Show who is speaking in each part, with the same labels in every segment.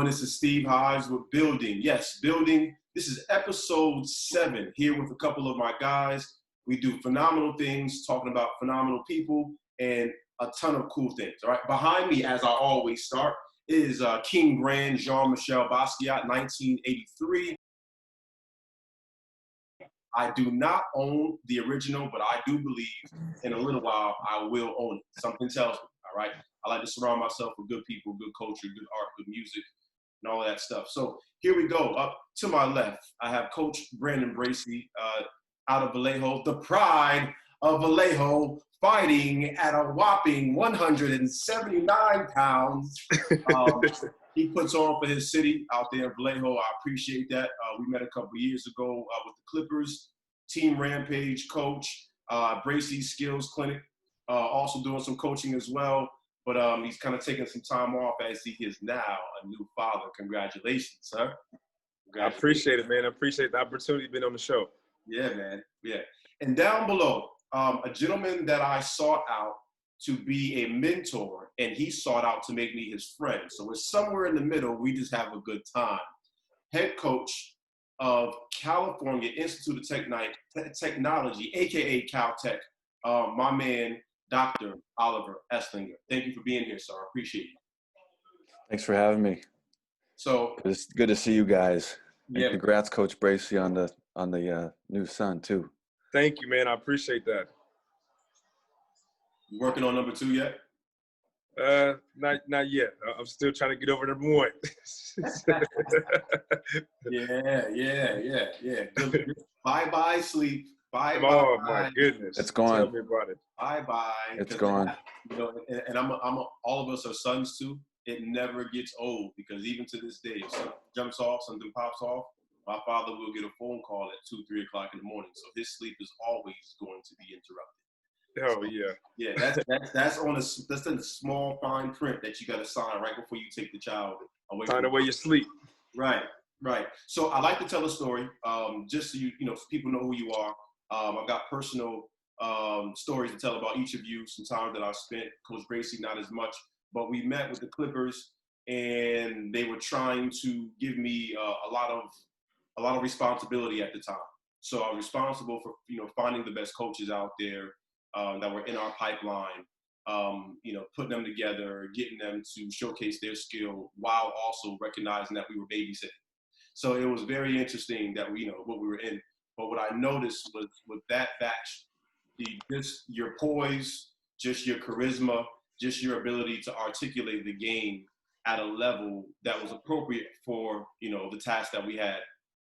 Speaker 1: everyone? This is Steve Hodge with Building. Yes, Building. This is episode 7 here with a couple of my guys. We do phenomenal things, talking about phenomenal people and a ton of cool things. All right. Behind me, as I always start, is King Brand Jean-Michel Basquiat, 1983. I do not own the original, but I do believe in a little while I will own it. Something tells me, all right? I like to surround myself with good people, good culture, good art, good music, and all of that stuff. So here we go. Up to my left, I have Coach Brandon Bracy out of Vallejo, the pride of Vallejo, fighting at a whopping 179 pounds. He puts on for his city out there in Vallejo. I appreciate that. We met a couple years ago with the Clippers, Team Rampage coach, Bracy's Skills Clinic, also doing some coaching as well. But he's kind of taking some time off as he is now a new father. Congratulations, sir. Congratulations.
Speaker 2: I appreciate it, man. I appreciate the opportunity being on the show.
Speaker 1: Yeah, man. Yeah. And down below, a gentleman that I sought out to be a mentor, and he sought out to make me his friend. So we're somewhere in the middle. We just have a good time. Head coach of California Institute of Technology, a.k.a. Caltech, my man, Dr. Oliver Esslinger. Thank you for being here, sir. I appreciate you.
Speaker 3: Thanks for having me.
Speaker 1: So
Speaker 3: it's good to see you guys.
Speaker 1: Yeah.
Speaker 3: And congrats, Coach Bracy, on the new son too.
Speaker 2: Thank you, man. I appreciate that.
Speaker 1: You working on number 2 yet?
Speaker 2: Not yet. I'm still trying to get over number 1.
Speaker 1: Yeah. Good. Bye sleep. Bye.
Speaker 2: Oh my goodness.
Speaker 3: It's gone.
Speaker 2: Tell me about it.
Speaker 1: Bye.
Speaker 3: It's gone.
Speaker 1: You know, and all of us are sons too. It never gets old because even to this day, if something jumps off, something pops off, my father will get a phone call at 2, 3 o'clock in the morning. So his sleep is always going to be interrupted.
Speaker 2: Oh yeah.
Speaker 1: Yeah, that's the small fine print that you got to sign right before you take the child away.
Speaker 2: Sign away your sleep.
Speaker 1: Right. So I like to tell a story, just so so people know who you are. I've got personal stories to tell about each of you. Some time that I've spent, Coach Bracy, not as much, but we met with the Clippers, and they were trying to give me a lot of responsibility at the time. So I'm responsible for finding the best coaches out there that were in our pipeline, putting them together, getting them to showcase their skill while also recognizing that we were babysitting. So it was very interesting that what we were in. But what I noticed was with that batch, just your poise, just your charisma, just your ability to articulate the game at a level that was appropriate for the task that we had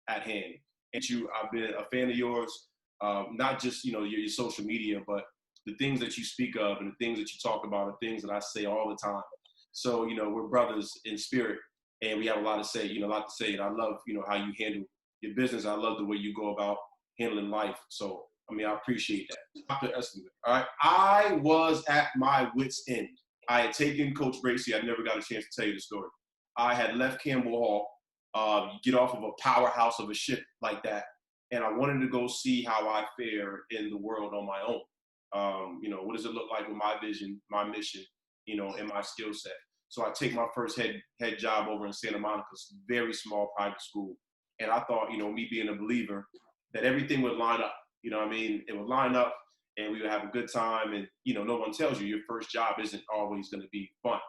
Speaker 1: at hand. And I've been a fan of yours, not just your social media, but the things that you speak of and the things that you talk about are things that I say all the time. So, we're brothers in spirit and we have a lot to say, And I love, how you handle your business. I love the way you go about handling life. So, I appreciate that. Dr. Esslinger, all right? I was at my wit's end. I had taken Coach Bracy. I never got a chance to tell you the story. I had left Campbell Hall, get off of a powerhouse of a ship like that. And I wanted to go see how I fare in the world on my own. What does it look like with my vision, my mission, and my skill set? So I take my first head job over in Santa Monica, very small private school. And I thought, me being a believer, that everything would line up. It would line up and we would have a good time. And, no one tells you your first job isn't always going to be fun.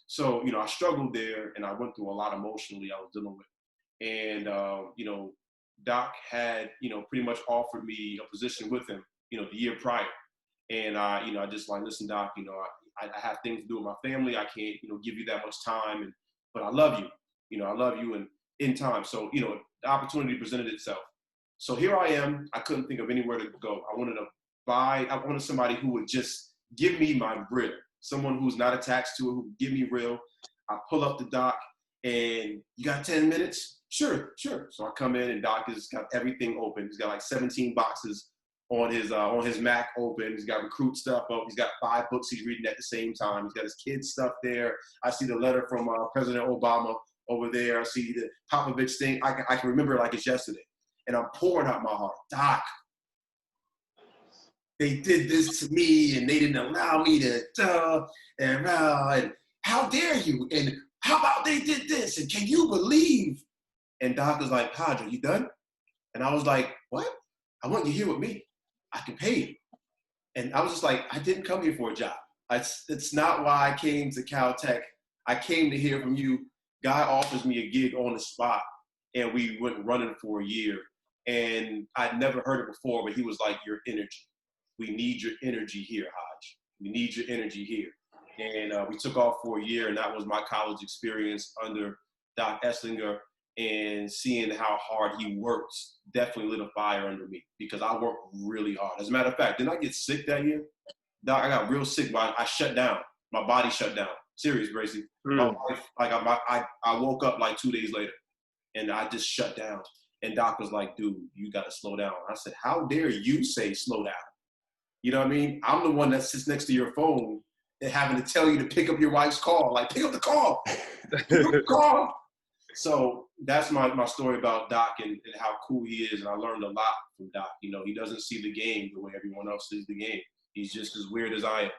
Speaker 1: So, I struggled there and I went through a lot emotionally I was dealing with. And, Doc had, pretty much offered me a position with him, the year prior. And I just like, listen, Doc, I have things to do with my family. I can't, give you that much time, but I love you. I love you and in time. So, the opportunity presented itself. So here I am. I couldn't think of anywhere to go. I wanted somebody who would just give me my real, someone who's not attached to it, who would give me real. I pull up the Doc and you got 10 minutes? Sure. So I come in and Doc has got everything open. He's got like 17 boxes on his Mac open. He's got recruit stuff up. He's got 5 books he's reading at the same time. He's got his kids' stuff there. I see the letter from President Obama over there. I see the Popovich thing. I can remember it like it's yesterday. And I'm pouring out my heart. Doc, they did this to me and they didn't allow me to, and how dare you? And how about they did this? And can you believe? And Doc was like, Hodge, are you done? And I was like, what? I want you here with me. I can pay you. And I was just like, I didn't come here for a job. It's not why I came to Caltech. I came to hear from you. Guy offers me a gig on the spot, and we went running for a year. And I'd never heard it before, but he was like, your energy. We need your energy here, Hodge. We need your energy here. And we took off for a year, and that was my college experience under Doc Esslinger. And seeing how hard he works definitely lit a fire under me because I worked really hard. As a matter of fact, didn't I get sick that year? Doc, I got real sick. I shut down. My body shut down. Serious, Gracie. My wife, I woke up like 2 days later, and I just shut down. And Doc was like, dude, you got to slow down. I said, how dare you say slow down? You know what I mean? I'm the one that sits next to your phone and having to tell you to pick up your wife's call. Like, pick up the call. Pick up the call. So that's my story about Doc and how cool he is. And I learned a lot from Doc. You know, he doesn't see the game the way everyone else sees the game. He's just as weird as I am.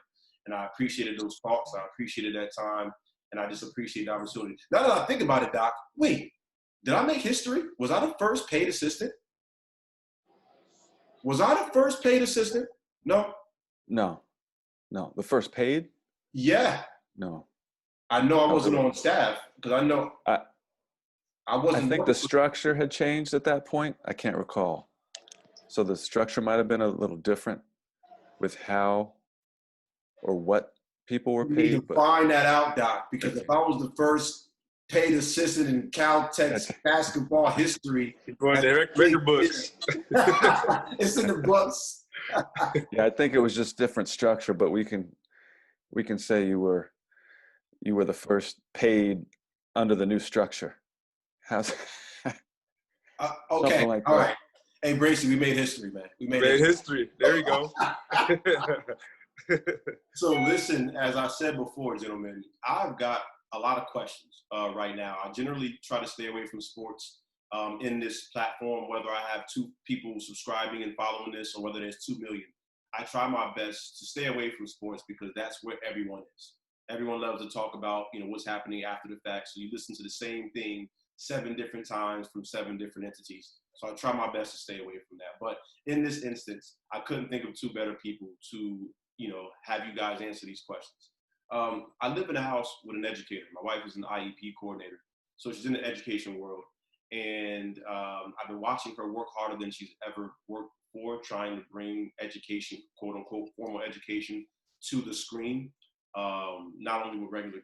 Speaker 1: And I appreciated those talks. I appreciated that time. And I just appreciate the opportunity. Now that I think about it, Doc, wait, did I make history? Was I the first paid assistant? Was I the first paid assistant? No.
Speaker 3: No. The first paid?
Speaker 1: Yeah.
Speaker 3: No.
Speaker 1: I know I wasn't on staff because I know I wasn't.
Speaker 3: I think the structure had changed at that point. I can't recall. So the structure might have been a little different with how or what people were
Speaker 1: You
Speaker 3: paid.
Speaker 1: need to find that out, Doc, because if I was the first paid assistant in Caltech's basketball history,
Speaker 2: Going to record books.
Speaker 1: It's in the books.
Speaker 3: Yeah, I think it was just different structure, but we can say you were the first paid under the new structure. How's
Speaker 1: Okay,
Speaker 3: like
Speaker 1: all
Speaker 3: that.
Speaker 1: right. Hey, Bracy, we made history, man. We made
Speaker 2: history. There you go.
Speaker 1: So listen, as I said before, gentlemen, I've got a lot of questions right now. I generally try to stay away from sports in this platform, whether I have 2 people subscribing and following this or whether there's 2 million. I try my best to stay away from sports because that's where everyone is. Everyone loves to talk about, what's happening after the fact. So you listen to the same thing 7 different times from 7 different entities. So I try my best to stay away from that. But in this instance, I couldn't think of 2 better people to, have you guys answer these questions. I live in a house with an educator. My wife is an IEP coordinator. So she's in the education world. And I've been watching her work harder than she's ever worked before, trying to bring education, quote unquote, formal education to the screen. Not only with regular,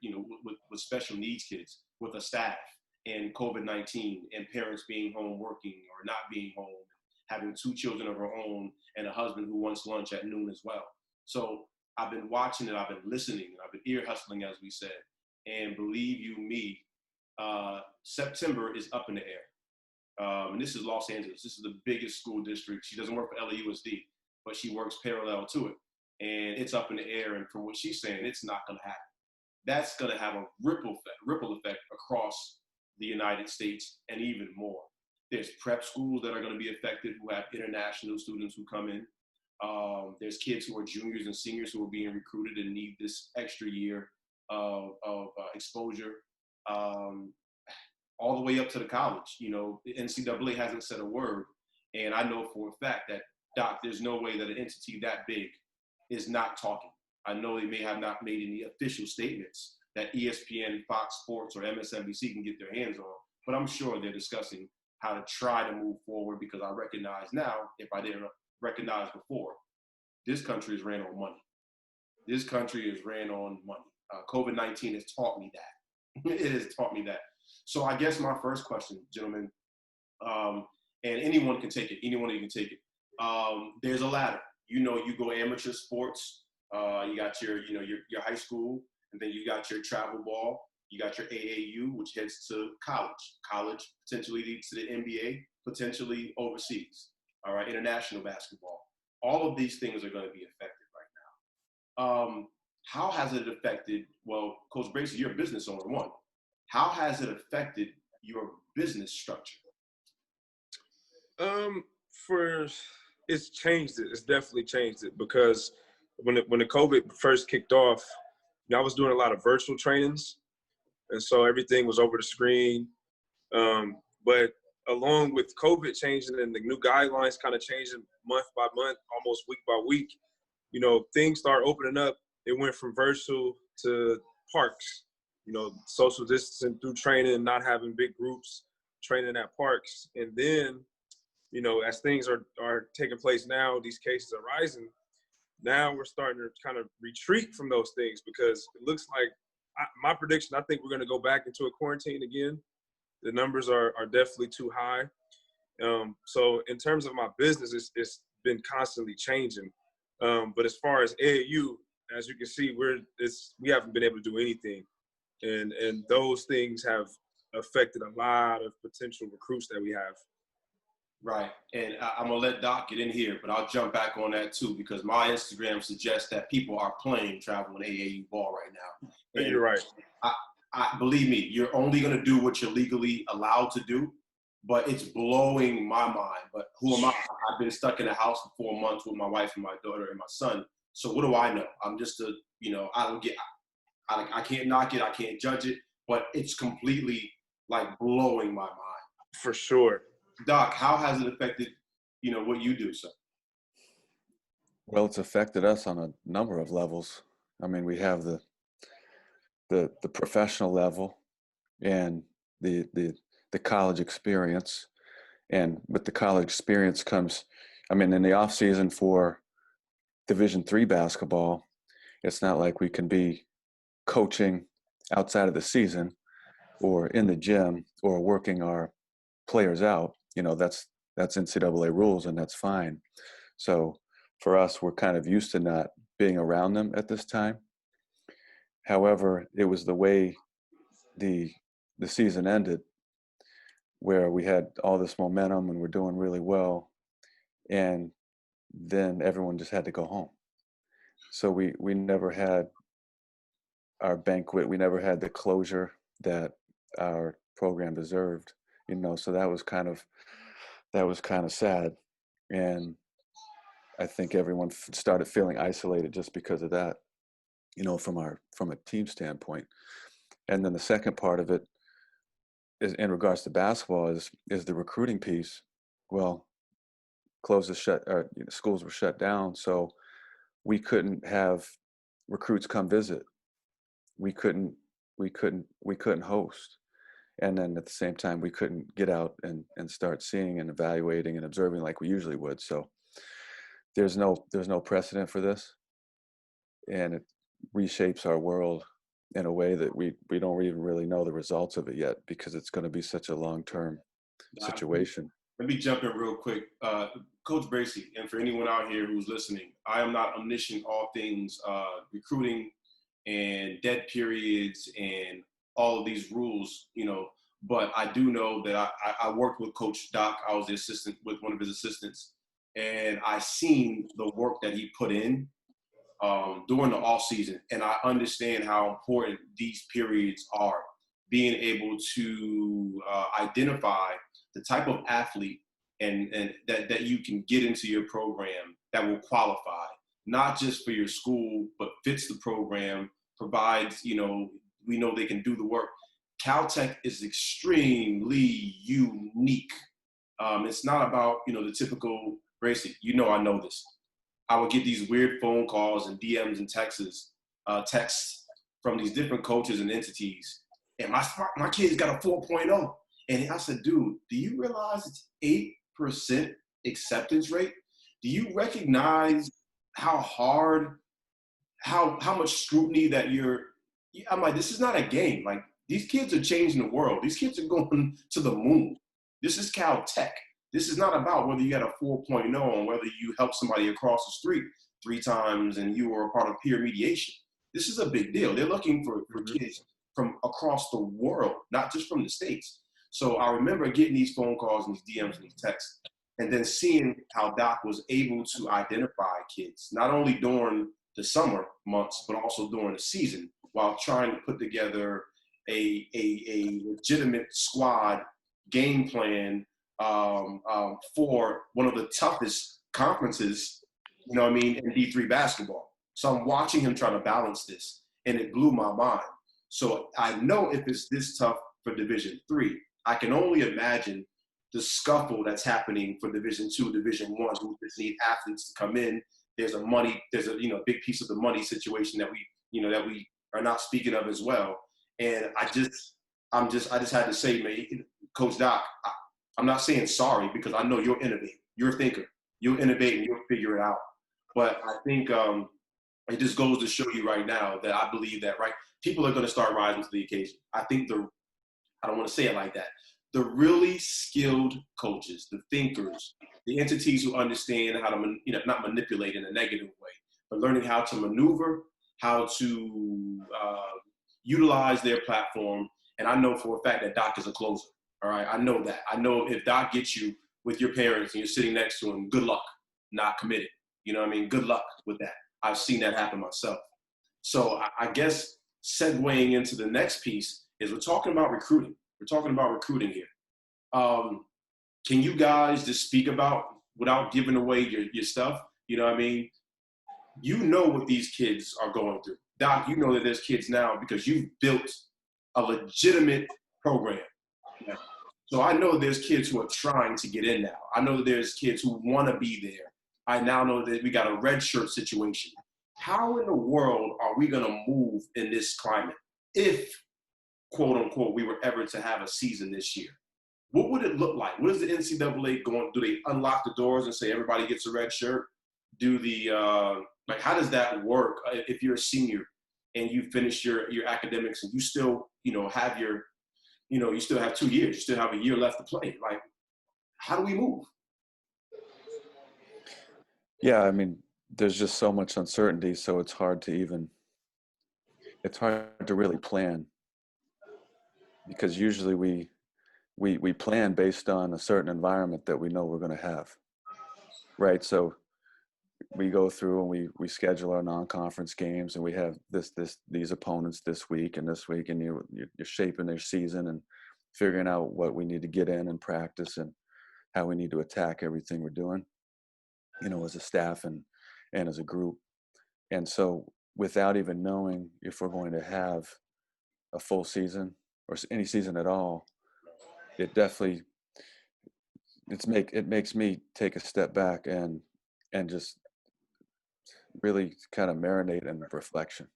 Speaker 1: with special needs kids, with a staff and COVID-19 and parents being home working or not being home, having 2 children of her own and a husband who wants lunch at noon as well. So I've been watching it, I've been listening, and I've been ear hustling, as we said. And believe you me, September is up in the air. And this is Los Angeles. This is the biggest school district. She doesn't work for LAUSD, but she works parallel to it. And it's up in the air. And from what she's saying, it's not going to happen. That's going to have a ripple effect across the United States and even more. There's prep schools that are going to be affected who have international students who come in. There's kids who are juniors and seniors who are being recruited and need this extra year of exposure. All the way up to the college. The NCAA hasn't said a word. And I know for a fact that, Doc, there's no way that an entity that big is not talking. I know they may have not made any official statements that ESPN, Fox Sports, or MSNBC can get their hands on, but I'm sure they're discussing how to try to move forward because I recognize now, if I didn't recognize before, this country is ran on money. This country is ran on money. COVID-19 has taught me that. It has taught me that. So I guess my first question, gentlemen, and anyone can take it. Anyone can take it. There's a ladder. You go amateur sports. You got your high school, and then you got your travel ball. You got your AAU, which heads to college. College potentially leads to the NBA, potentially overseas. All right, international basketball. All of these things are going to be affected right now. How has it affected? Well, Coach Bracy, you're a business owner. One, how has it affected your business structure?
Speaker 2: It's changed it. It's definitely changed it because when the COVID first kicked off, I was doing a lot of virtual trainings, And so everything was over the screen. But along with COVID changing and the new guidelines kind of changing month by month, almost week by week, you know, things start opening up. It went from virtual to parks, you know, social distancing through training, not having big groups, training at parks. And then, you know, as things are taking place now, these cases are rising. Now we're starting to kind of retreat from those things because it looks like my prediction, I think we're going to go back into a quarantine again. The numbers are definitely too high. So in terms of my business, it's been constantly changing. But as far as AAU, as you can see, we haven't been able to do anything. And those things have affected a lot of potential recruits that we have.
Speaker 1: Right. And I'm going to let Doc get in here, but I'll jump back on that too, because my Instagram suggests that people are playing traveling AAU ball right now. And
Speaker 2: you're right.
Speaker 1: I believe me, you're only going to do what you're legally allowed to do, but it's blowing my mind. But who am I? I've been stuck in a house for 4 months with my wife and my daughter and my son. So what do I know? I'm just I can't knock it. I can't judge it, but it's completely like blowing my mind.
Speaker 2: For sure.
Speaker 1: Doc, how has it affected, what you do, sir?
Speaker 3: Well, it's affected us on a number of levels. I mean, we have the professional level and the college experience. And with the college experience comes, I mean, in the off season for Division III basketball, it's not like we can be coaching outside of the season or in the gym or working our players out. That's NCAA rules, and that's fine. So for us, we're kind of used to not being around them at this time. However, it was the way the season ended, where we had all this momentum and we're doing really well, and then everyone just had to go home. So we never had our banquet. We never had the closure that our program deserved. So that was kind of sad, and I think everyone started feeling isolated just because of that, from a team standpoint. And then the second part of it is in regards to basketball is the recruiting piece. Well, schools were shut down, so we couldn't have recruits come visit. We couldn't host. And then at the same time, we couldn't get out and start seeing and evaluating and observing like we usually would. So there's no precedent for this, and it reshapes our world in a way that we don't even really know the results of it yet, because it's going to be such a long-term situation.
Speaker 1: Let me jump in real quick. Coach Bracy, and for anyone out here who's listening, I am not omniscient all things recruiting and dead periods and all of these rules, but I do know that I worked with Coach Doc. I was the assistant with one of his assistants, and I seen the work that he put in during the off season, and I understand how important these periods are. Being able to identify the type of athlete and that you can get into your program that will qualify, not just for your school, but fits the program, provides, we know they can do the work. Caltech is extremely unique. It's not about, the typical Bracy. I know this. I would get these weird phone calls and DMs and texts from these different coaches and entities. And my kid's got a 4.0. And I said, dude, do you realize it's 8% acceptance rate? Do you recognize how hard, how much scrutiny that I'm like, this is not a game. Like, these kids are changing the world. These kids are going to the moon. This is Caltech. This is not about whether you got a 4.0 and whether you help somebody across the street 3 times and you were a part of peer mediation. This is a big deal. They're looking for kids from across the world, not just from the States. So I remember getting these phone calls and these DMs and these texts, and then seeing how Doc was able to identify kids, not only during the summer months, but also during the season, while trying to put together a legitimate squad game plan for one of the toughest conferences, in D3 basketball. So I'm watching him try to balance this, and it blew my mind. So I know if it's this tough for Division 3, I can only imagine the scuffle that's happening for Division 2, Division 1, who just need athletes to come in. There's a big piece of the money situation that we are not speaking of as well. And I just had to say, man, Coach Doc, I'm not saying sorry because I know you'll innovate. You're a thinker. You'll innovate and you'll figure it out. But I think it just goes to show you right now that I believe that people are going to start rising to the occasion. I think I don't want to say it like that. The really skilled coaches, the thinkers, the entities who understand how to, not manipulate in a negative way, but learning how to maneuver, how to utilize their platform. And I know for a fact that Doc is a closer. All right, I know that. I know if Doc gets you with your parents and you're sitting next to him, good luck, not committed. You know what I mean? Good luck with that. I've seen that happen myself. So I guess segueing into the next piece is we're talking about recruiting. We're talking about recruiting here. Can you guys just speak about, without giving away your stuff, you know what I mean? You know what these kids are going through. Doc, you know that there's kids now because you've built a legitimate program. Yeah. So I know there's kids who are trying to get in now. I know that there's kids who want to be there. I now know that we got a red shirt situation. How in the world are we going to move in this climate if, quote unquote, we were ever to have a season this year? What would it look like? What is the NCAA going? Do they unlock the doors and say everybody gets a red shirt? Do the how does that work if you're a senior and you finish your academics and you still have you still have 2 years, you still have a year left to play? Like, how do we move?
Speaker 3: Yeah, I mean, there's just so much uncertainty, so it's hard to really plan, because usually we plan based on a certain environment that we know we're going to have, right? So we go through and we schedule our non-conference games, and we have these opponents this week and this week, and you're shaping their season and figuring out what we need to get in and practice and how we need to attack everything we're doing, as a staff and as a group. And so without even knowing if we're going to have a full season or any season at all, it definitely it makes me take a step back and just really kind of marinate in reflection.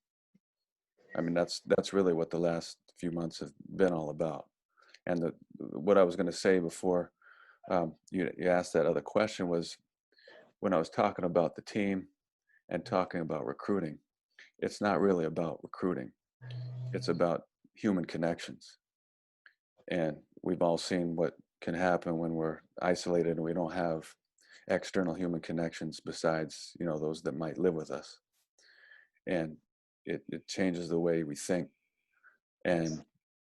Speaker 3: I mean, that's really what the last few months have been all about. And what I was going to say before you asked that other question was, when I was talking about the team and talking about recruiting, it's not really about recruiting. It's about human connections. And we've all seen what can happen when we're isolated and we don't have external human connections besides, those that might live with us. And it changes the way we think. And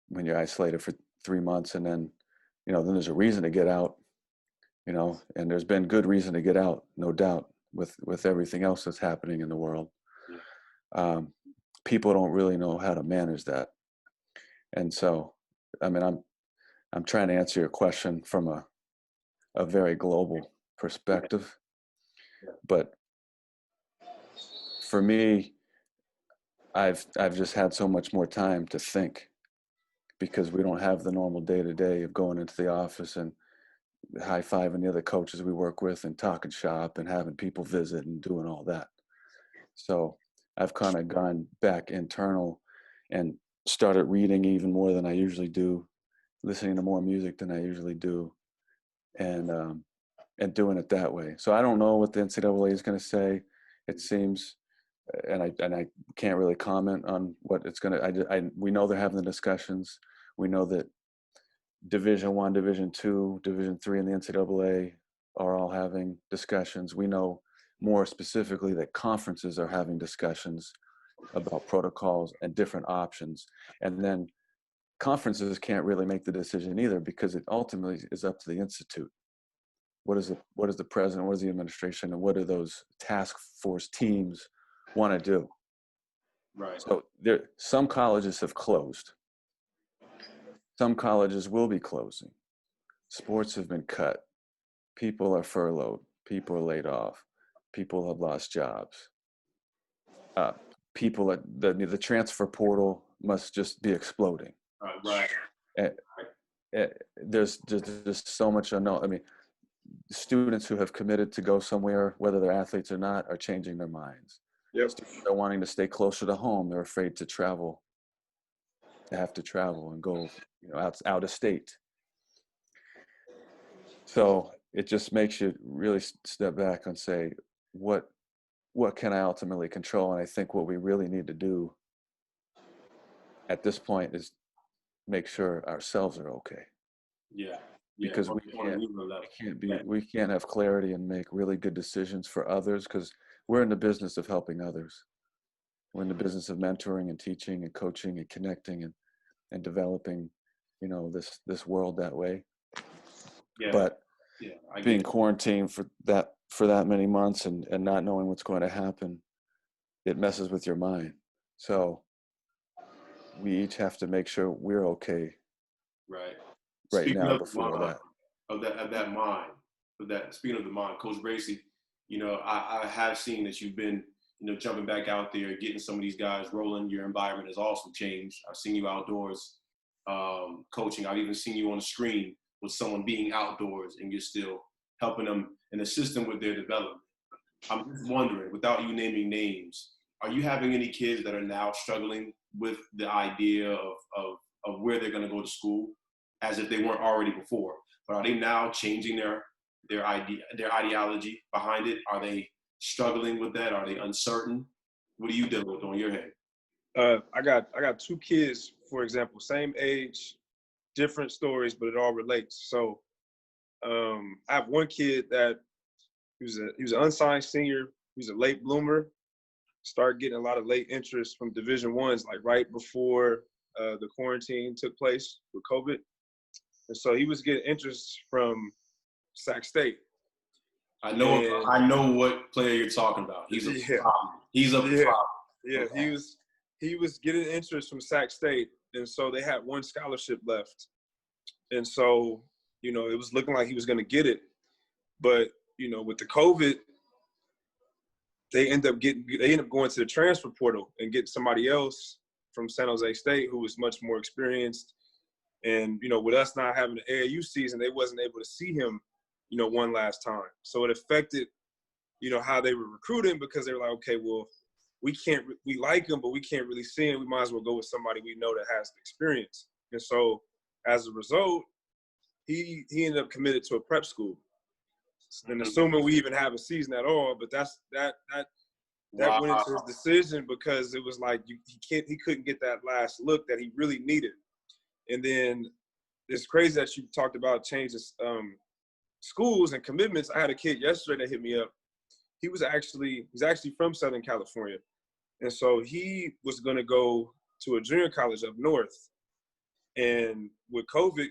Speaker 3: when you're isolated for 3 months and then, then there's a reason to get out, and there's been good reason to get out, no doubt, with everything else that's happening in the world. People don't really know how to manage that. And so, I mean, I'm trying to answer your question from a very global perspective, but for me, I've just had so much more time to think, because we don't have the normal day-to-day of going into the office and high-fiving the other coaches we work with and talking shop and having people visit and doing all that. So I've kind of gone back internal and started reading even more than I usually do, listening to more music than I usually do, and doing it that way. So I don't know what the NCAA is going to say. It seems, and I can't really comment on what it's going to. We know they're having the discussions. We know that Division 1, Division 2, Division 3, and the NCAA are all having discussions. We know more specifically that conferences are having discussions about protocols and different options. And then conferences can't really make the decision either, because it ultimately is up to the institute. What is the president, what is the administration, and what do those task force teams want to do?
Speaker 1: Right.
Speaker 3: So some colleges have closed. Some colleges will be closing. Sports have been cut. People are furloughed. People are laid off. People have lost jobs. The transfer portal must just be exploding.
Speaker 1: Right.
Speaker 3: Uh, there's just so much unknown. I mean, students who have committed to go somewhere, whether they're athletes or not, are changing their minds.
Speaker 2: Yep.
Speaker 3: Students are wanting to stay closer to home. They're afraid to travel. They have to travel and go, out of state. So it just makes you really step back and say, what can I ultimately control? And I think what we really need to do at this point is make sure ourselves are okay.
Speaker 1: Yeah.
Speaker 3: Because we can't have clarity and make really good decisions for others, because we're in the business of helping others. We're in the business of mentoring and teaching and coaching and connecting and developing, this world that way.
Speaker 1: Yeah.
Speaker 3: But
Speaker 1: I
Speaker 3: being quarantined for that many months and not knowing what's going to happen, it messes with your mind. So we each have to make sure we're okay.
Speaker 1: Right.
Speaker 3: Right
Speaker 1: Speaking
Speaker 3: now,
Speaker 1: of
Speaker 3: before that.
Speaker 1: Speaking of the mind, Coach Gracie, I have seen that you've been, jumping back out there, getting some of these guys rolling. Your environment has also changed. I've seen you outdoors coaching. I've even seen you on the screen with someone being outdoors, and you're still helping them and assisting with their development. I'm just wondering, without you naming names, are you having any kids that are now struggling with the idea of where they're going to go to school, as if they weren't already before? But are they now changing their ideology behind it? Are they struggling with that? Are they uncertain? What are you dealing with on your head?
Speaker 2: I got two kids, for example, same age, different stories, but it all relates. So I have one kid that he was an unsigned senior. He was a late bloomer. Started getting a lot of late interest from Division I's, like right before the quarantine took place with COVID. And so he was getting interest from Sac State.
Speaker 1: I know what player you're talking about. He's a problem. He's a problem.
Speaker 2: Yeah, he was getting interest from Sac State, and so they had one scholarship left. And so, it was looking like he was going to get it. But, with the COVID, they end up going to the transfer portal and getting somebody else from San Jose State who was much more experienced. And, with us not having the AAU season, they wasn't able to see him, one last time. So it affected, how they were recruiting, because they were like, okay, well, we like him, but we can't really see him. We might as well go with somebody we know that has the experience. And so as a result, he ended up committed to a prep school. And assuming we even have a season at all, but that went into his decision, because it was like he couldn't get that last look that he really needed. And then it's crazy that you talked about changes schools and commitments. I had a kid yesterday that hit me up. He's actually from Southern California, and so he was going to go to a junior college up north. And with COVID,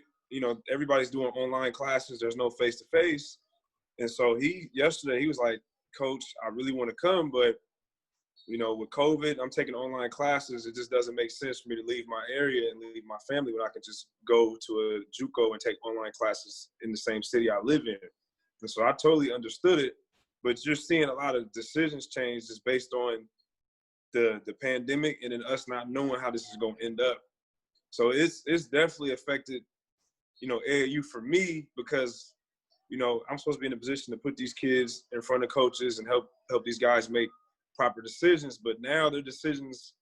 Speaker 2: everybody's doing online classes. There's no face-to-face. And so yesterday he was like, Coach, I really want to come, but, with COVID, I'm taking online classes. It just doesn't make sense for me to leave my area and leave my family when I could just go to a JUCO and take online classes in the same city I live in. And so I totally understood it, but you're seeing a lot of decisions change just based on the pandemic and then us not knowing how this is going to end up. So it's definitely affected, AAU for me, because, I'm supposed to be in a position to put these kids in front of coaches and help these guys make proper decisions. But now their decisions,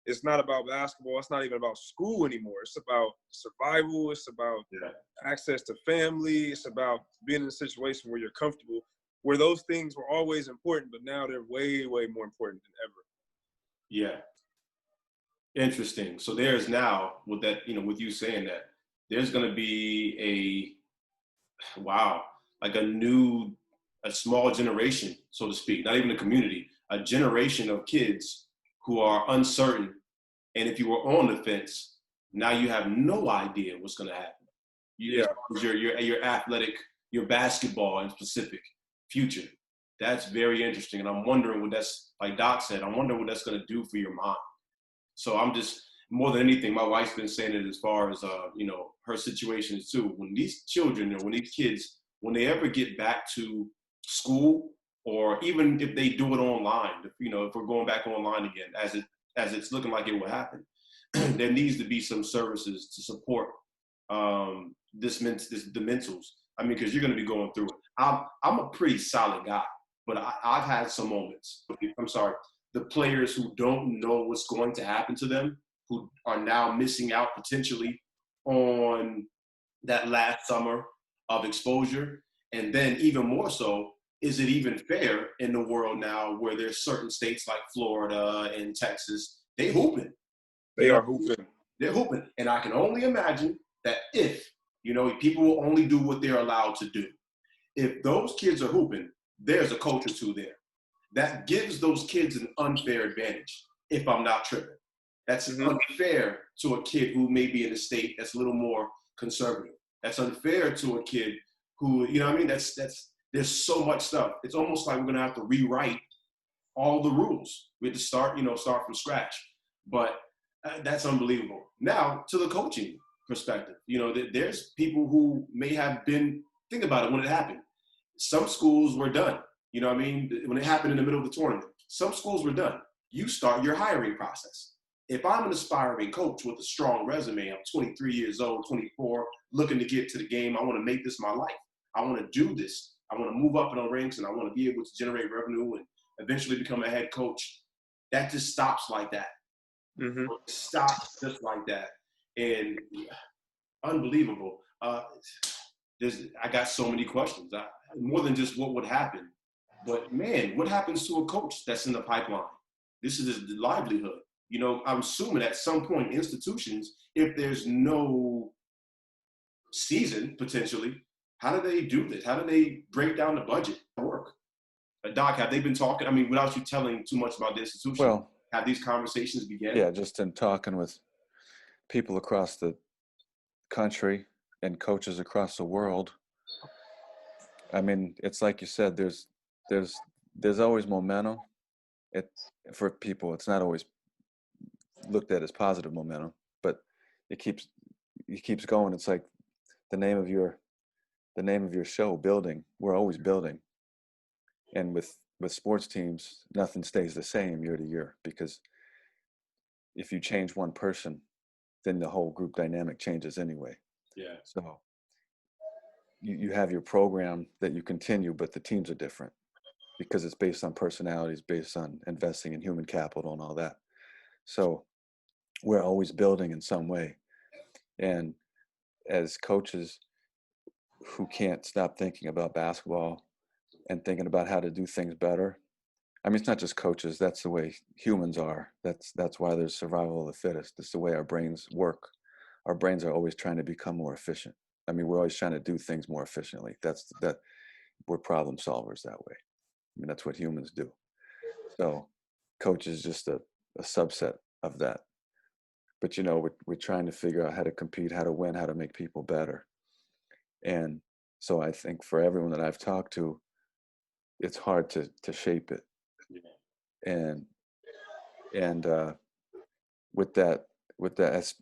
Speaker 2: it's not about basketball. It's not even about school anymore. It's about survival. It's about access to family. It's about being in a situation where you're comfortable, where those things were always important, but now they're way, way more important than ever.
Speaker 1: Yeah. Interesting. So there's now, with that, with you saying that, there's going to be a small generation, so to speak, not even a community, a generation of kids who are uncertain. And if you were on the fence, now you have no idea what's going to happen. Your athletic, your basketball in specific future. That's very interesting. And I'm wondering like Doc said, I'm wondering what that's going to do for your mind. So I'm just, more than anything, my wife's been saying it as far as, her situation is too. When these children, or when these kids, when they ever get back to school, or even if they do it online, if we're going back online again, as it's looking like it will happen, there needs to be some services to support the mentals. I mean, because you're going to be going through it. I'm a pretty solid guy, but I've had some moments. I'm sorry, the players who don't know what's going to happen to them, who are now missing out potentially on that last summer of exposure. And then even more so, is it even fair in the world now where there's certain states like Florida and Texas, they hooping.
Speaker 2: They are hooping.
Speaker 1: They're hooping. And I can only imagine that if, people will only do what they're allowed to do. If those kids are hooping, there's a coach or two there. That gives those kids an unfair advantage, if I'm not tripping. That's unfair to a kid who may be in a state that's a little more conservative. That's unfair to a kid who, that's there's so much stuff. It's almost like we're gonna have to rewrite all the rules. We have to start from scratch. But that's unbelievable. Now, to the coaching perspective, there's people who may have been, think about it when it happened. Some schools were done. When it happened in the middle of the tournament, some schools were done. You start your hiring process. If I'm an aspiring coach with a strong resume, I'm 23 years old, 24, looking to get to the game. I want to make this my life. I want to do this. I want to move up in the ranks, and I want to be able to generate revenue and eventually become a head coach. That just stops like that.
Speaker 2: Mm-hmm.
Speaker 1: Stops just like that. And unbelievable. I got so many questions. More than just what would happen. But, man, what happens to a coach that's in the pipeline? This is his livelihood. I'm assuming at some point institutions, if there's no season potentially, how do they do this? How do they break down the budget work? Doc, have they been talking? I mean, without you telling too much about the institution, have these conversations begun?
Speaker 3: Yeah, just in talking with people across the country and coaches across the world. I mean, it's like you said, there's always momentum. For people, it's not always looked at as positive momentum, but it keeps going. It's like the name of your show, building. We're always building. And with sports teams, nothing stays the same year to year, because if you change one person, then the whole group dynamic changes anyway.
Speaker 1: Yeah.
Speaker 3: So you have your program that you continue, but the teams are different because it's based on personalities, based on investing in human capital and all that. So we're always building in some way. And as coaches who can't stop thinking about basketball and thinking about how to do things better, I mean, it's not just coaches. That's the way humans are. That's why there's survival of the fittest. It's the way our brains work. Our brains are always trying to become more efficient. I mean, we're always trying to do things more efficiently. That we're problem solvers that way. I mean, that's what humans do. So coach is just a subset of that. But, we're trying to figure out how to compete, how to win, how to make people better. And so I think for everyone that I've talked to, it's hard to shape it. And with that,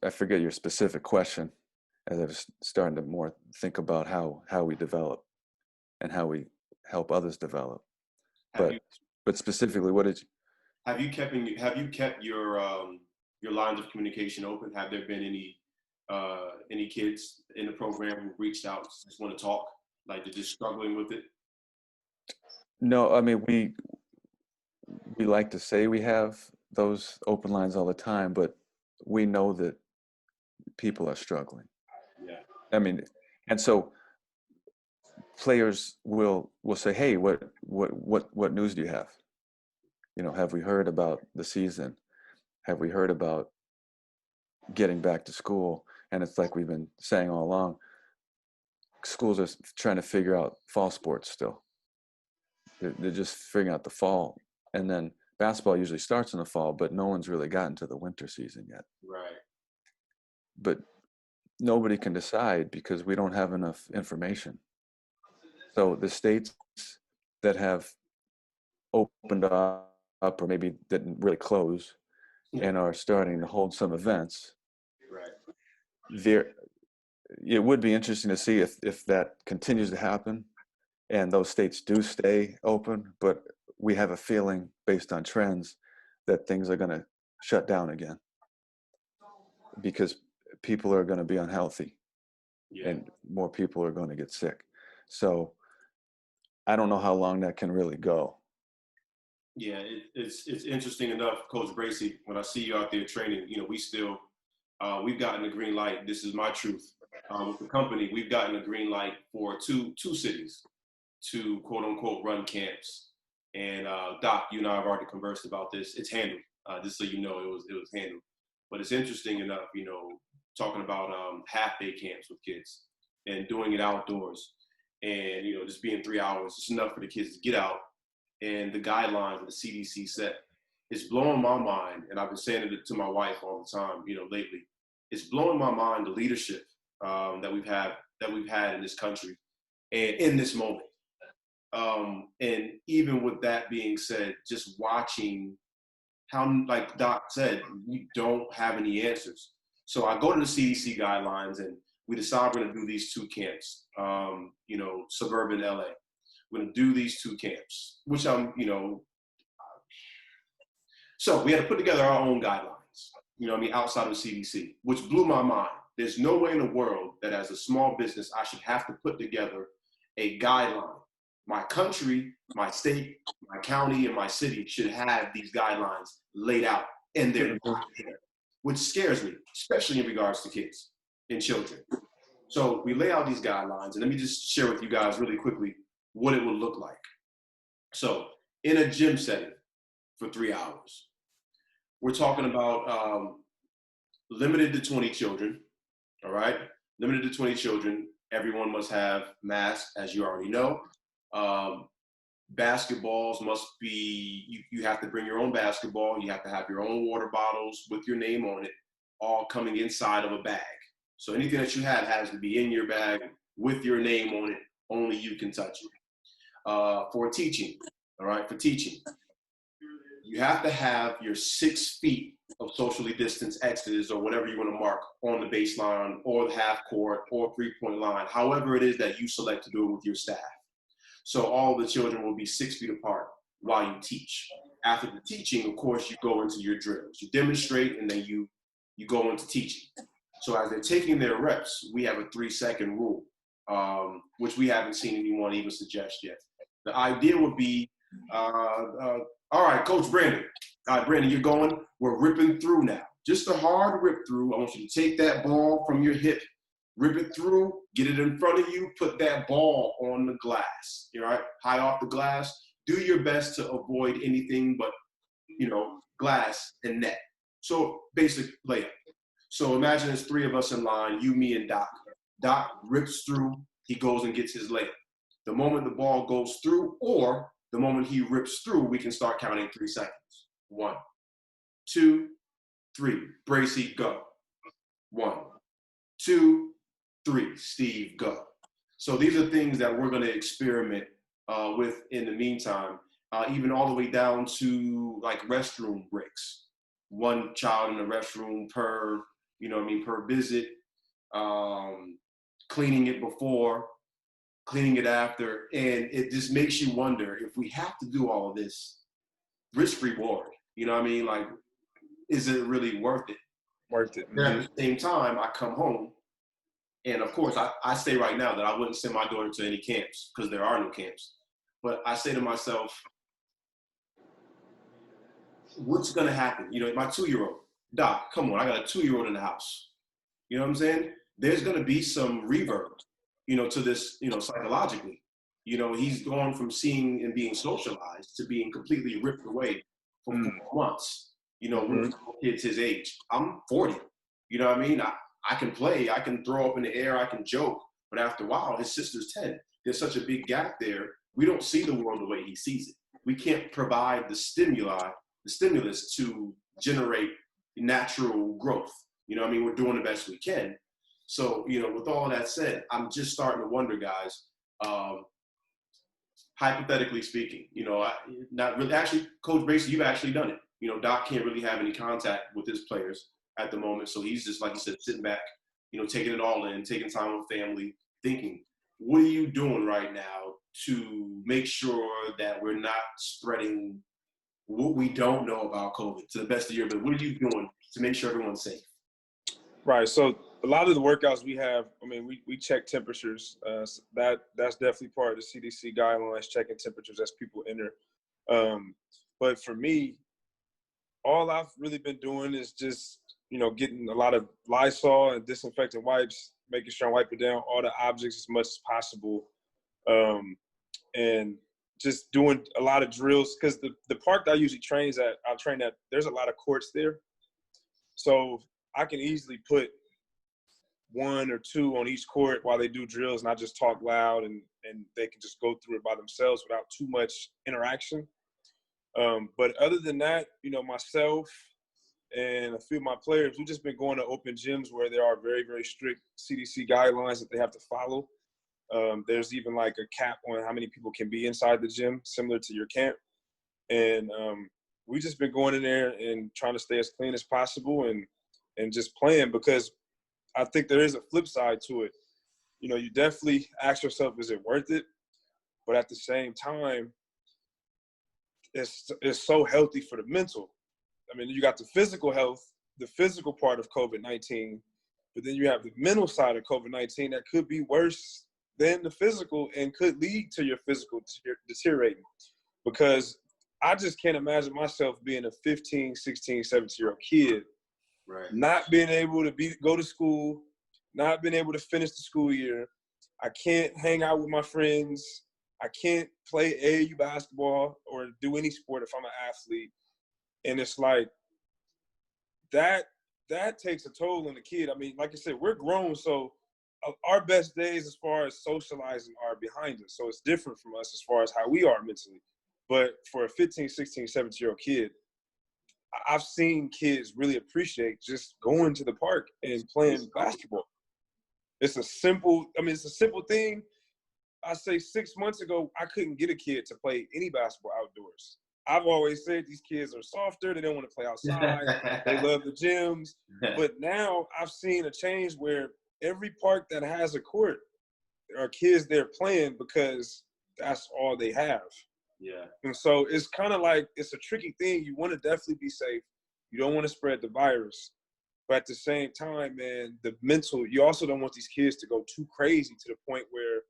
Speaker 3: I forget your specific question, as I was starting to more think about how we develop and how we help others develop. But specifically, what did you?
Speaker 1: Have you kept your lines of communication open? Have there been any kids in the program who reached out, just want to talk, like they're just struggling with it?
Speaker 3: No, I mean, we like to say we have those open lines all the time, but we know that people are struggling.
Speaker 1: Yeah.
Speaker 3: I mean, and so players will say, "Hey, what news do you have? Have we heard about the season? Have we heard about getting back to school?" And it's like we've been saying all along, schools are trying to figure out fall sports still. They're just figuring out the fall. And then basketball usually starts in the fall, but no one's really gotten to the winter season yet.
Speaker 1: Right.
Speaker 3: But nobody can decide because we don't have enough information. So the states that have opened up or maybe didn't really close and are starting to hold some events,
Speaker 1: right.
Speaker 3: It would be interesting to see if that continues to happen and those states do stay open, but we have a feeling based on trends that things are going to shut down again. because people are going to be unhealthy
Speaker 1: Yeah.
Speaker 3: and more people are going to get sick. So I don't know how long that can really go.
Speaker 1: Yeah, it's interesting enough, Coach Bracy. When I see you out there training, we still we've gotten the green light. This is my truth. With the company, we've gotten a green light for two cities to quote unquote run camps. And Doc, you and I have already conversed about this. It's handled. Just so you know, it was handled. But it's interesting enough, talking about half day camps with kids and doing it outdoors, and just being 3 hours. It's enough for the kids to get out. And the guidelines that the CDC set, it's blowing my mind. And I've been saying it to my wife all the time, lately. It's blowing my mind the leadership that we've had in this country and in this moment. And even with that being said, just watching how, like Doc said, we don't have any answers. So I go to the CDC guidelines and we decide we're going to do these 2 camps, suburban LA. We're going to do these 2 camps, which so we had to put together our own guidelines, outside of CDC, which blew my mind. There's no way in the world that as a small business, I should have to put together a guideline. My country, my state, my county, and my city should have these guidelines laid out in their which scares me, especially in regards to kids and children. So we lay out these guidelines, and let me just share with you guys really quickly what it would look like. So in a gym setting for 3 hours, we're talking about limited to 20 children, all right? Limited to 20 children. Everyone must have masks, as you already know. Basketballs must be, you have to bring your own basketball. You have to have your own water bottles with your name on it, all coming inside of a bag. So anything that you have has to be in your bag with your name on it. Only you can touch it. For teaching, all right, for teaching, you have to have your 6 feet of socially distanced exits or whatever you want to mark on the baseline or the half court or 3-point line, however it is that you select to do it with your staff. So all the children will be 6 feet apart while you teach. After the teaching, of course, you go into your drills. You demonstrate and then you go into teaching. So as they're taking their reps, we have a 3-second rule, which we haven't seen anyone even suggest yet. The idea would be, all right, Coach Brandon. All right, Brandon, you're going. We're ripping through now. Just a hard rip through. I want you to take that ball from your hip, rip it through, get it in front of you, put that ball on the glass, all right, high off the glass. Do your best to avoid anything but, glass and net. So basic layup. So imagine there's 3 of us in line, you, me, and Doc. Doc rips through, he goes and gets his layup. The moment the ball goes through or the moment he rips through, we can start counting 3 seconds. 1, 2, 3. Bracy, go. 1, 2, 3. Steve, go. So these are things that we're going to experiment with in the meantime, even all the way down to like restroom breaks. 1 child in the restroom per, per visit, cleaning it before, cleaning it after. And it just makes you wonder if we have to do all of this, risk reward, like, is it really worth it?
Speaker 2: Worth it.
Speaker 1: And at the same time, I come home and of course I say right now that I wouldn't send my daughter to any camps because there are no camps. But I say to myself, what's going to happen? My 2-year-old, Doc, come on, I got a 2-year-old in the house. You know what I'm saying? There's going to be some reverb, to this, psychologically. He's gone from seeing and being socialized to being completely ripped away for 4 months, with kids his age. I'm 40, you know what I mean? I can play, I can throw up in the air, I can joke, but after a while, his sister's 10. There's such a big gap there. We don't see the world the way he sees it. We can't provide the stimulus to generate natural growth. We're doing the best we can. So, with all of that said, I'm just starting to wonder, guys, hypothetically speaking, not really, actually, Coach Bracy, you've actually done it. Doc can't really have any contact with his players at the moment. So he's just, like you said, sitting back, taking it all in, taking time with family, thinking, what are you doing right now to make sure that we're not spreading what we don't know about COVID to the best of your ability? What are you doing to make sure everyone's safe?
Speaker 2: Right. So a lot of the workouts we have, I mean, we check temperatures. So that's definitely part of the CDC guidelines, checking temperatures as people enter. But for me, all I've really been doing is just, getting a lot of Lysol and disinfectant wipes, making sure I wipe it down all the objects as much as possible, and just doing a lot of drills. Because the park that I usually train at, there's a lot of courts there. So I can easily put one or two on each court while they do drills, and I just talk loud, and they can just go through it by themselves without too much interaction. But other than that, myself and a few of my players, we've just been going to open gyms where there are very, very strict CDC guidelines that they have to follow. There's even like a cap on how many people can be inside the gym, similar to your camp. And we've just been going in there and trying to stay as clean as possible and just playing, because I think there is a flip side to it. You definitely ask yourself, is it worth it? But at the same time, it's so healthy for the mental. I mean, you got the physical health, the physical part of COVID-19, but then you have the mental side of COVID-19 that could be worse than the physical and could lead to your physical deteriorating. Because I just can't imagine myself being a 15, 16, 17-year-old kid,
Speaker 1: right,
Speaker 2: not being able to go to school, not being able to finish the school year. I can't hang out with my friends. I can't play AAU basketball or do any sport if I'm an athlete. And it's like that takes a toll on the kid. I mean, like I said, we're grown, so our best days as far as socializing are behind us. So it's different from us as far as how we are mentally. But for a 15, 16, 17-year-old kid, I've seen kids really appreciate just going to the park and playing basketball. It's a simple thing. I say 6 months ago, I couldn't get a kid to play any basketball outdoors. I've always said these kids are softer. They don't want to play outside. They love the gyms. But now I've seen a change where every park that has a court, there are kids there playing because that's all they have.
Speaker 1: Yeah.
Speaker 2: And so it's kind of like, it's a tricky thing. You want to definitely be safe. You don't want to spread the virus. But at the same time, man, you also don't want these kids to go too crazy to the point where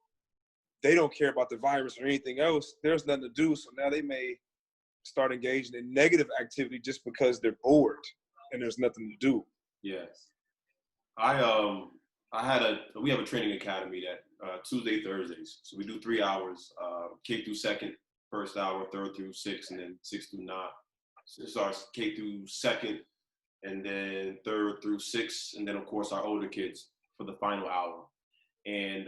Speaker 2: they don't care about the virus or anything else. There's nothing to do. So now they may start engaging in negative activity just because they're bored and there's nothing to do.
Speaker 1: Yes. We have a training academy that Tuesday, Thursdays. So we do 3 hours, K through second, first hour, third through six, and then 6 through 9. So it starts K through second, and then third through six, and then of course our older kids for the final hour. And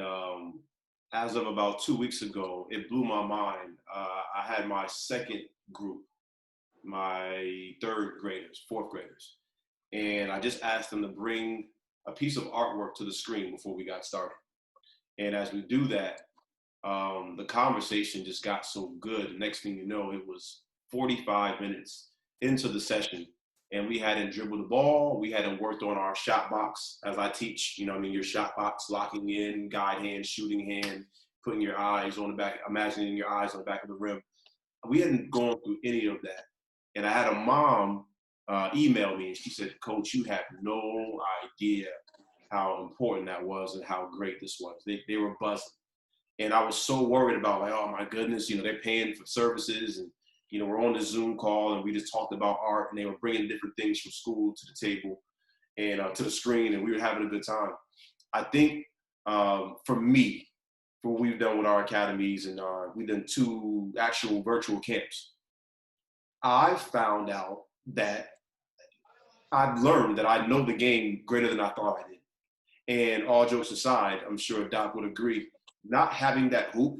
Speaker 1: as of about 2 weeks ago, it blew my mind. I had my second group, my third graders, fourth graders, and I just asked them to bring a piece of artwork to the screen before we got started. And as we do that, the conversation just got so good. The next thing you know, it was 45 minutes into the session, and we hadn't dribbled the ball. We hadn't worked on our shot box, as I teach, your shot box, locking in, guide hand, shooting hand, putting your eyes on the back, imagining your eyes on the back of the rim. We hadn't gone through any of that. And I had a mom email me, and she said, "Coach, you have no idea how important that was and how great this was." They were buzzing. And I was so worried about, like, oh my goodness, they're paying for services, and we're on the Zoom call, and we just talked about art, and they were bringing different things from school to the table and to the screen, and we were having a good time. I think for me, for what we've done with our academies, and we've done 2 actual virtual camps, I found out that I've learned that I know the game greater than I thought I did. And all jokes aside, I'm sure Doc would agree, not having that hoop,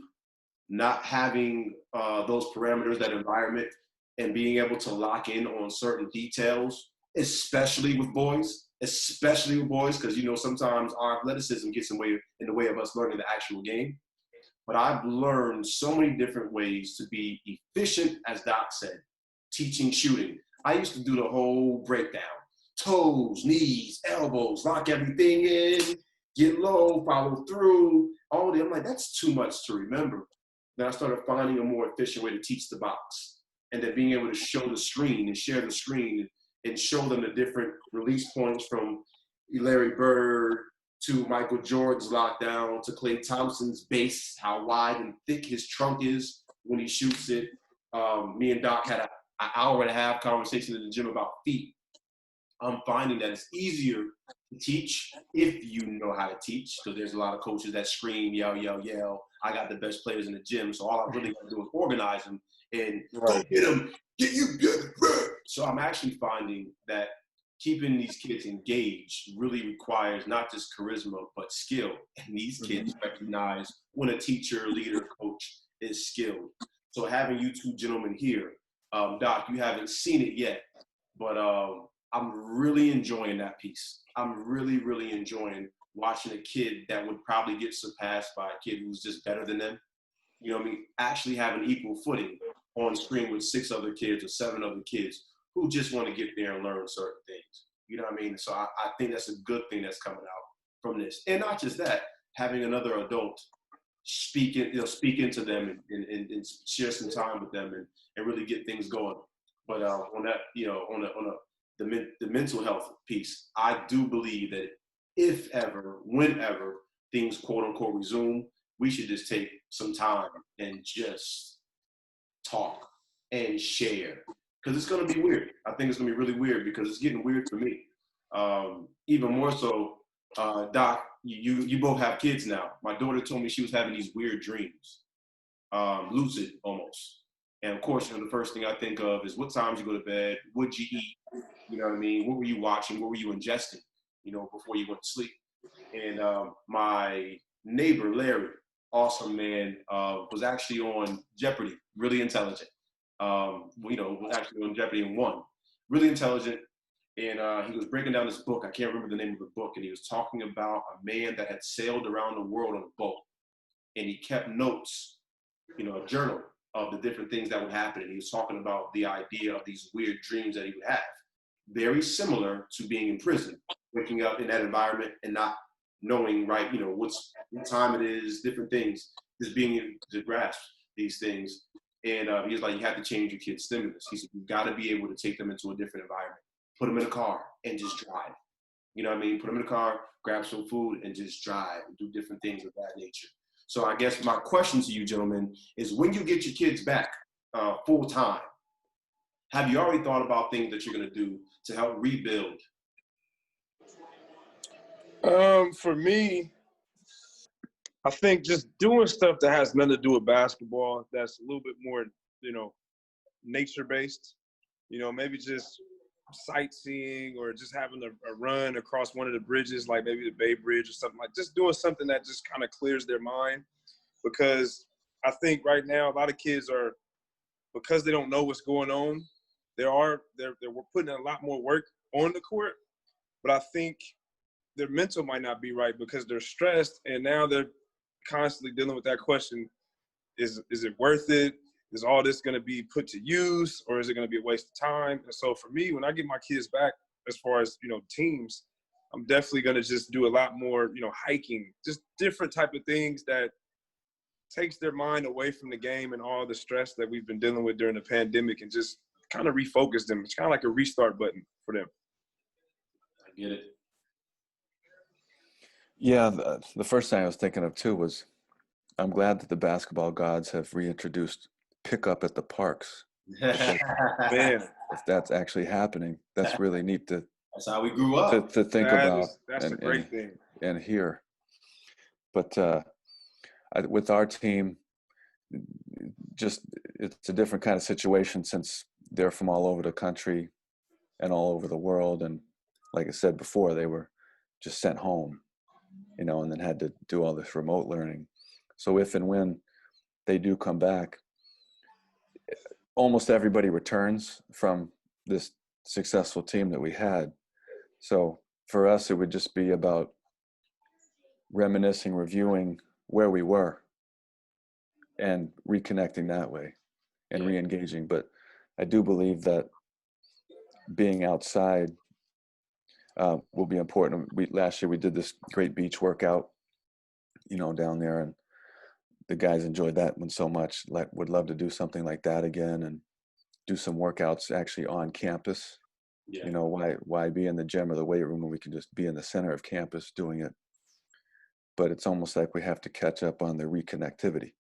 Speaker 1: not having those parameters, that environment, and being able to lock in on certain details, especially with boys, because sometimes our athleticism gets in the way of us learning the actual game. But I've learned so many different ways to be efficient, as Doc said, teaching shooting. I used to do the whole breakdown: toes, knees, elbows, lock everything in, get low, follow through, all that. I'm like, that's too much to remember. Then I started finding a more efficient way to teach the box, and then being able to show the screen and share the screen and show them the different release points from Larry Bird to Michael Jordan's lockdown to Klay Thompson's base, how wide and thick his trunk is when he shoots it. Me and Doc had an hour and a half conversation in the gym about feet. I'm finding that it's easier to teach if you know how to teach, because there's a lot of coaches that scream, yell, yell, yell. I got the best players in the gym, so all I really got to do is organize them and go get them, get you good. So I'm actually finding that keeping these kids engaged really requires not just charisma, but skill. And these kids recognize when a teacher, leader, coach is skilled. So having you two gentlemen here, Doc, you haven't seen it yet, but I'm really enjoying that piece. I'm really, really enjoying watching a kid that would probably get surpassed by a kid who's just better than them. You know what I mean? Actually have an equal footing on screen with 6 other kids or 7 other kids who just want to get there and learn certain things. You know what I mean? So I think that's a good thing that's coming out from this. And not just that, having another adult speak into them and share some time with them and really get things going. But on that, the mental health piece, I do believe that if ever, whenever things quote unquote resume, we should just take some time and just talk and share. Because it's going to be weird. I think it's going to be really weird because it's getting weird for me. Even more so, Doc, you both have kids now. My daughter told me she was having these weird dreams, lucid almost. And of course, the first thing I think of is what times you go to bed, what'd you eat, you know what I mean? What were you watching? What were you ingesting, before you went to sleep? And my neighbor, Larry, awesome man, was actually on Jeopardy, really intelligent. Was actually on Jeopardy and won. Really intelligent. And he was breaking down this book. I can't remember the name of the book. And he was talking about a man that had sailed around the world on a boat. And he kept notes, a journal of the different things that would happen. And he was talking about the idea of these weird dreams that he would have. Very similar to being in prison, waking up in that environment and not knowing, right, what time it is, different things, just being able to grasp these things. And he was like, you have to change your kid's stimulus. He said, you've got to be able to take them into a different environment. Put them in a car and just drive. You know what I mean? Put them in a car, grab some food, and just drive and do different things of that nature. So I guess my question to you, gentlemen, is when you get your kids back full time, have you already thought about things that you're going to do to help rebuild?
Speaker 2: For me, I think just doing stuff that has nothing to do with basketball, that's a little bit more, nature-based. Maybe just sightseeing or just having a run across one of the bridges, like maybe the Bay Bridge or something, like just doing something that just kind of clears their mind. Because I think right now a lot of kids are, because they don't know what's going on, they're putting a lot more work on the court, but I think their mental might not be right because they're stressed, and now they're constantly dealing with that question: is it worth it? Is all this going to be put to use, or is it going to be a waste of time? And so for me, when I get my kids back, as far as teams, I'm definitely going to just do a lot more, hiking, just different type of things that takes their mind away from the game and all the stress that we've been dealing with during the pandemic, and just kind of refocus them. It's kind of like a restart button for them.
Speaker 1: I get it.
Speaker 3: Yeah, the first thing I was thinking of too was I'm glad that the basketball gods have reintroduced pickup at the parks.
Speaker 2: Man,
Speaker 3: If that's actually happening, that's really neat to.
Speaker 1: That's how we grew up.
Speaker 3: To think about.
Speaker 2: That's a great thing.
Speaker 3: And hear. But with our team, just it's a different kind of situation since they're from all over the country and all over the world. And like I said before, they were just sent home, and then had to do all this remote learning. So if and when they do come back, almost everybody returns from this successful team that we had. So for us, it would just be about reminiscing, reviewing where we were and reconnecting that way and re-engaging. But I do believe that being outside will be important. Last year we did this great beach workout, down there, and the guys enjoyed that one so much. Would love to do something like that again and do some workouts actually on campus
Speaker 1: Yeah.
Speaker 3: You know, why be in the gym or the weight room when we can just be in the center of campus doing it? But it's almost like we have to catch up on the reconnectivity.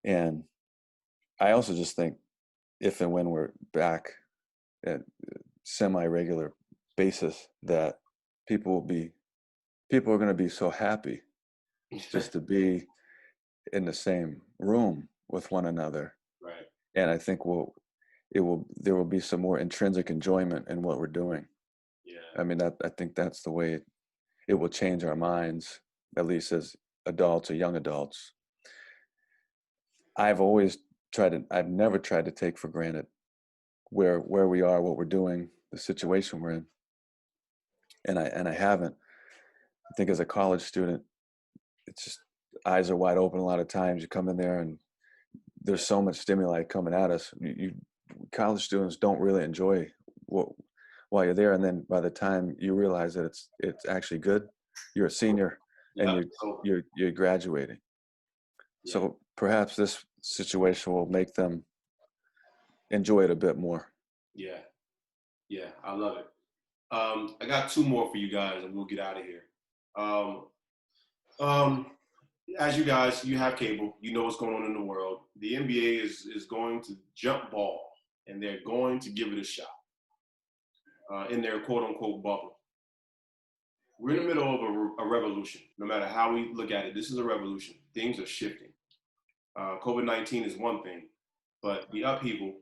Speaker 3: And I also just think if and when we're back at semi-regular basis, that people are going to be so happy just to be in the same room with one another.
Speaker 1: Right.
Speaker 3: And I think there will be some more intrinsic enjoyment in what we're doing.
Speaker 1: Yeah.
Speaker 3: I mean, I think that's the way it will change our minds, at least as adults or young adults. I've never tried to take for granted where we are, what we're doing, the situation we're in. And I haven't. I think as a college student, it's just eyes are wide open a lot of times. You come in there and there's so much stimuli coming at us. College students don't really enjoy while you're there, and then by the time you realize that it's actually good, you're a senior and you're graduating.
Speaker 1: Yeah.
Speaker 3: So perhaps this situation will make them enjoy it a bit more.
Speaker 1: Yeah. Yeah. I love it. I got two more for you guys, and we'll get out of here. As you guys, you have cable, you know what's going on in the world. The NBA is going to jump ball, and they're going to give it a shot in their quote unquote bubble. We're in the middle of a revolution. No matter how we look at it, this is a revolution. Things are shifting. COVID-19 is one thing, but the upheaval,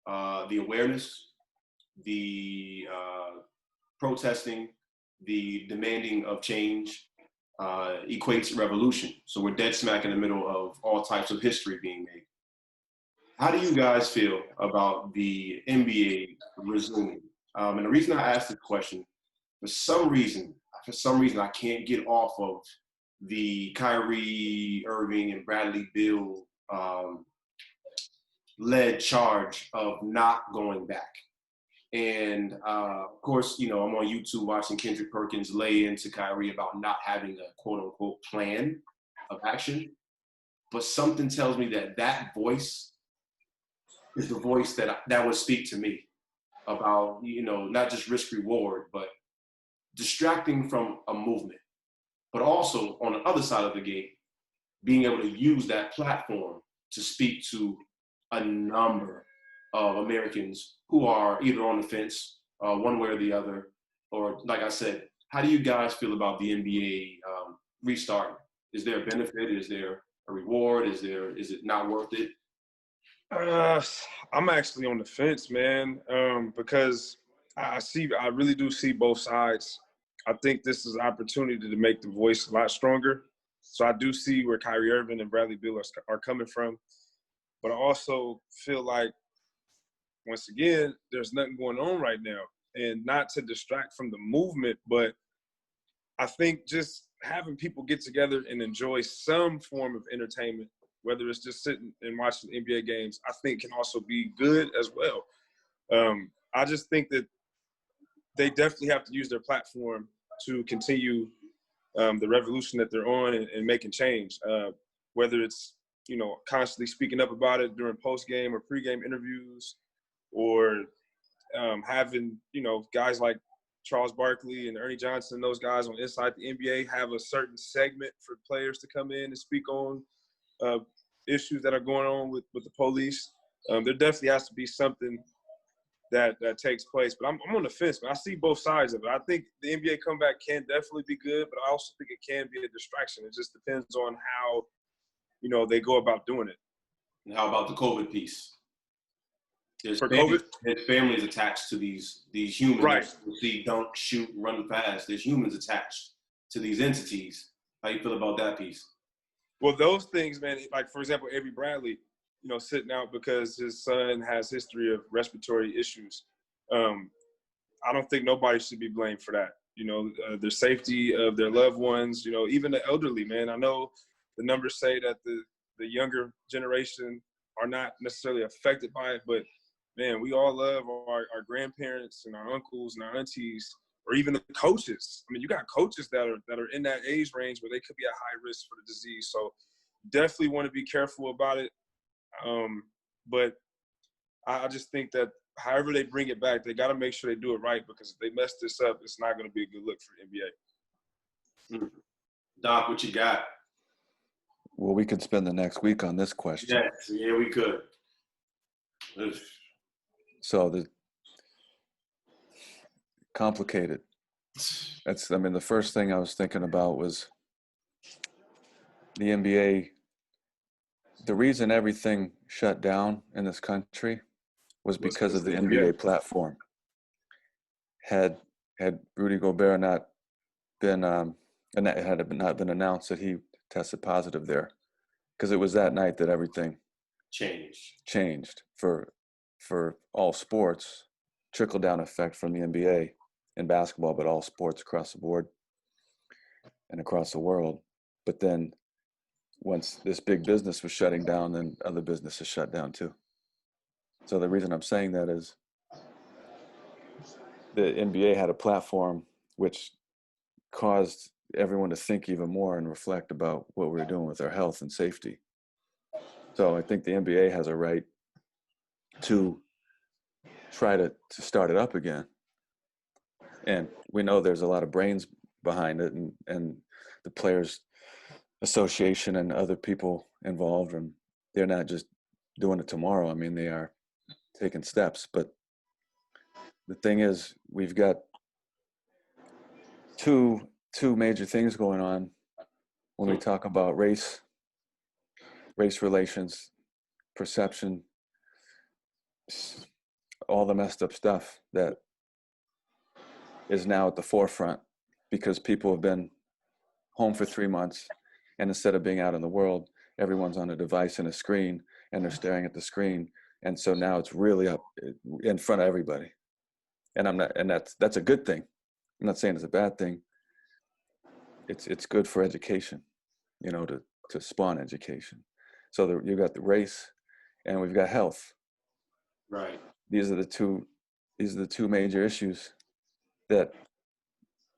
Speaker 1: the awareness, the protesting, the demanding of change equates revolution. So we're dead smack in the middle of all types of history being made. How do you guys feel about the NBA resuming? And the reason I asked this question, for some reason, I can't get off of the Kyrie Irving and Bradley Beal led charge of not going back. And of course, you know, I'm on YouTube watching Kendrick Perkins lay into Kyrie about not having a quote unquote plan of action. But something tells me that voice is the voice that would speak to me about, you know, not just risk reward, but distracting from a movement, but also on the other side of the gate, being able to use that platform to speak to a number of Americans who are either on the fence, one way or the other, or like I said, how do you guys feel about the NBA restarting? Is there a benefit? Is there a reward? Is it not worth it?
Speaker 2: I'm actually on the fence, man, because I really do see both sides. I think this is an opportunity to make the voice a lot stronger. So I do see where Kyrie Irving and Bradley Beal are coming from. But I also feel like, once again, there's nothing going on right now. And not to distract from the movement, but I think just having people get together and enjoy some form of entertainment, whether it's just sitting and watching NBA games, I think can also be good as well. I just think that they definitely have to use their platform to continue the revolution that they're on and making change. Whether it's, you know, constantly speaking up about it during post-game or pre-game interviews, or having, you know, guys like Charles Barkley and Ernie Johnson, those guys on Inside the NBA have a certain segment for players to come in and speak on issues that are going on with the police. There definitely has to be something that takes place. But I'm on the fence, man. I see both sides of it. I think the NBA comeback can definitely be good, but I also think it can be a distraction. It just depends on how, you know, they go about doing it.
Speaker 1: And how about the COVID piece? There's families attached to these humans.
Speaker 2: Right.
Speaker 1: See, dunk, shoot, run fast. There's humans attached to these entities. How you feel about that piece?
Speaker 2: Well, those things, man, like, for example, Avery Bradley, you know, sitting out because his son has history of respiratory issues. I don't think nobody should be blamed for that. You know, the safety of their loved ones, you know, even the elderly, man. I know the numbers say that the younger generation are not necessarily affected by it, but man, we all love our grandparents and our uncles and our aunties, or even the coaches. I mean, you got coaches that are in that age range where they could be at high risk for the disease. So definitely want to be careful about it. But I just think that however they bring it back, they got to make sure they do it right, because if they mess this up, it's not going to be a good look for the NBA.
Speaker 1: Doc, what you got?
Speaker 3: Well, we could spend the next week on this question.
Speaker 1: Yes, yeah, we could.
Speaker 3: So the complicated. I mean, the first thing I was thinking about was the NBA. The reason everything shut down in this country was because of the NBA platform. Had Rudy Gobert not been and that had not been announced that he tested positive there, because it was that night that everything changed for all sports, trickle down effect from the NBA in basketball, but all sports across the board and across the world. But then once this big business was shutting down, then other businesses shut down too. So the reason I'm saying that is the NBA had a platform which caused everyone to think even more and reflect about what we were doing with their health and safety. So I think the NBA has a right to try to start it up again. And we know there's a lot of brains behind it, and the Players Association and other people involved, and they're not just doing it tomorrow. I mean, they are taking steps. But the thing is, we've got two major things going on when we talk about race relations, perception, all the messed up stuff that is now at the forefront because people have been home for 3 months, and instead of being out in the world, everyone's on a device and a screen, and they're staring at the screen. And so now it's really up in front of everybody. And that's a good thing. I'm not saying it's a bad thing. It's good for education, to spawn education. So you've got the race, and we've got health.
Speaker 1: Right.
Speaker 3: These are the two major issues that,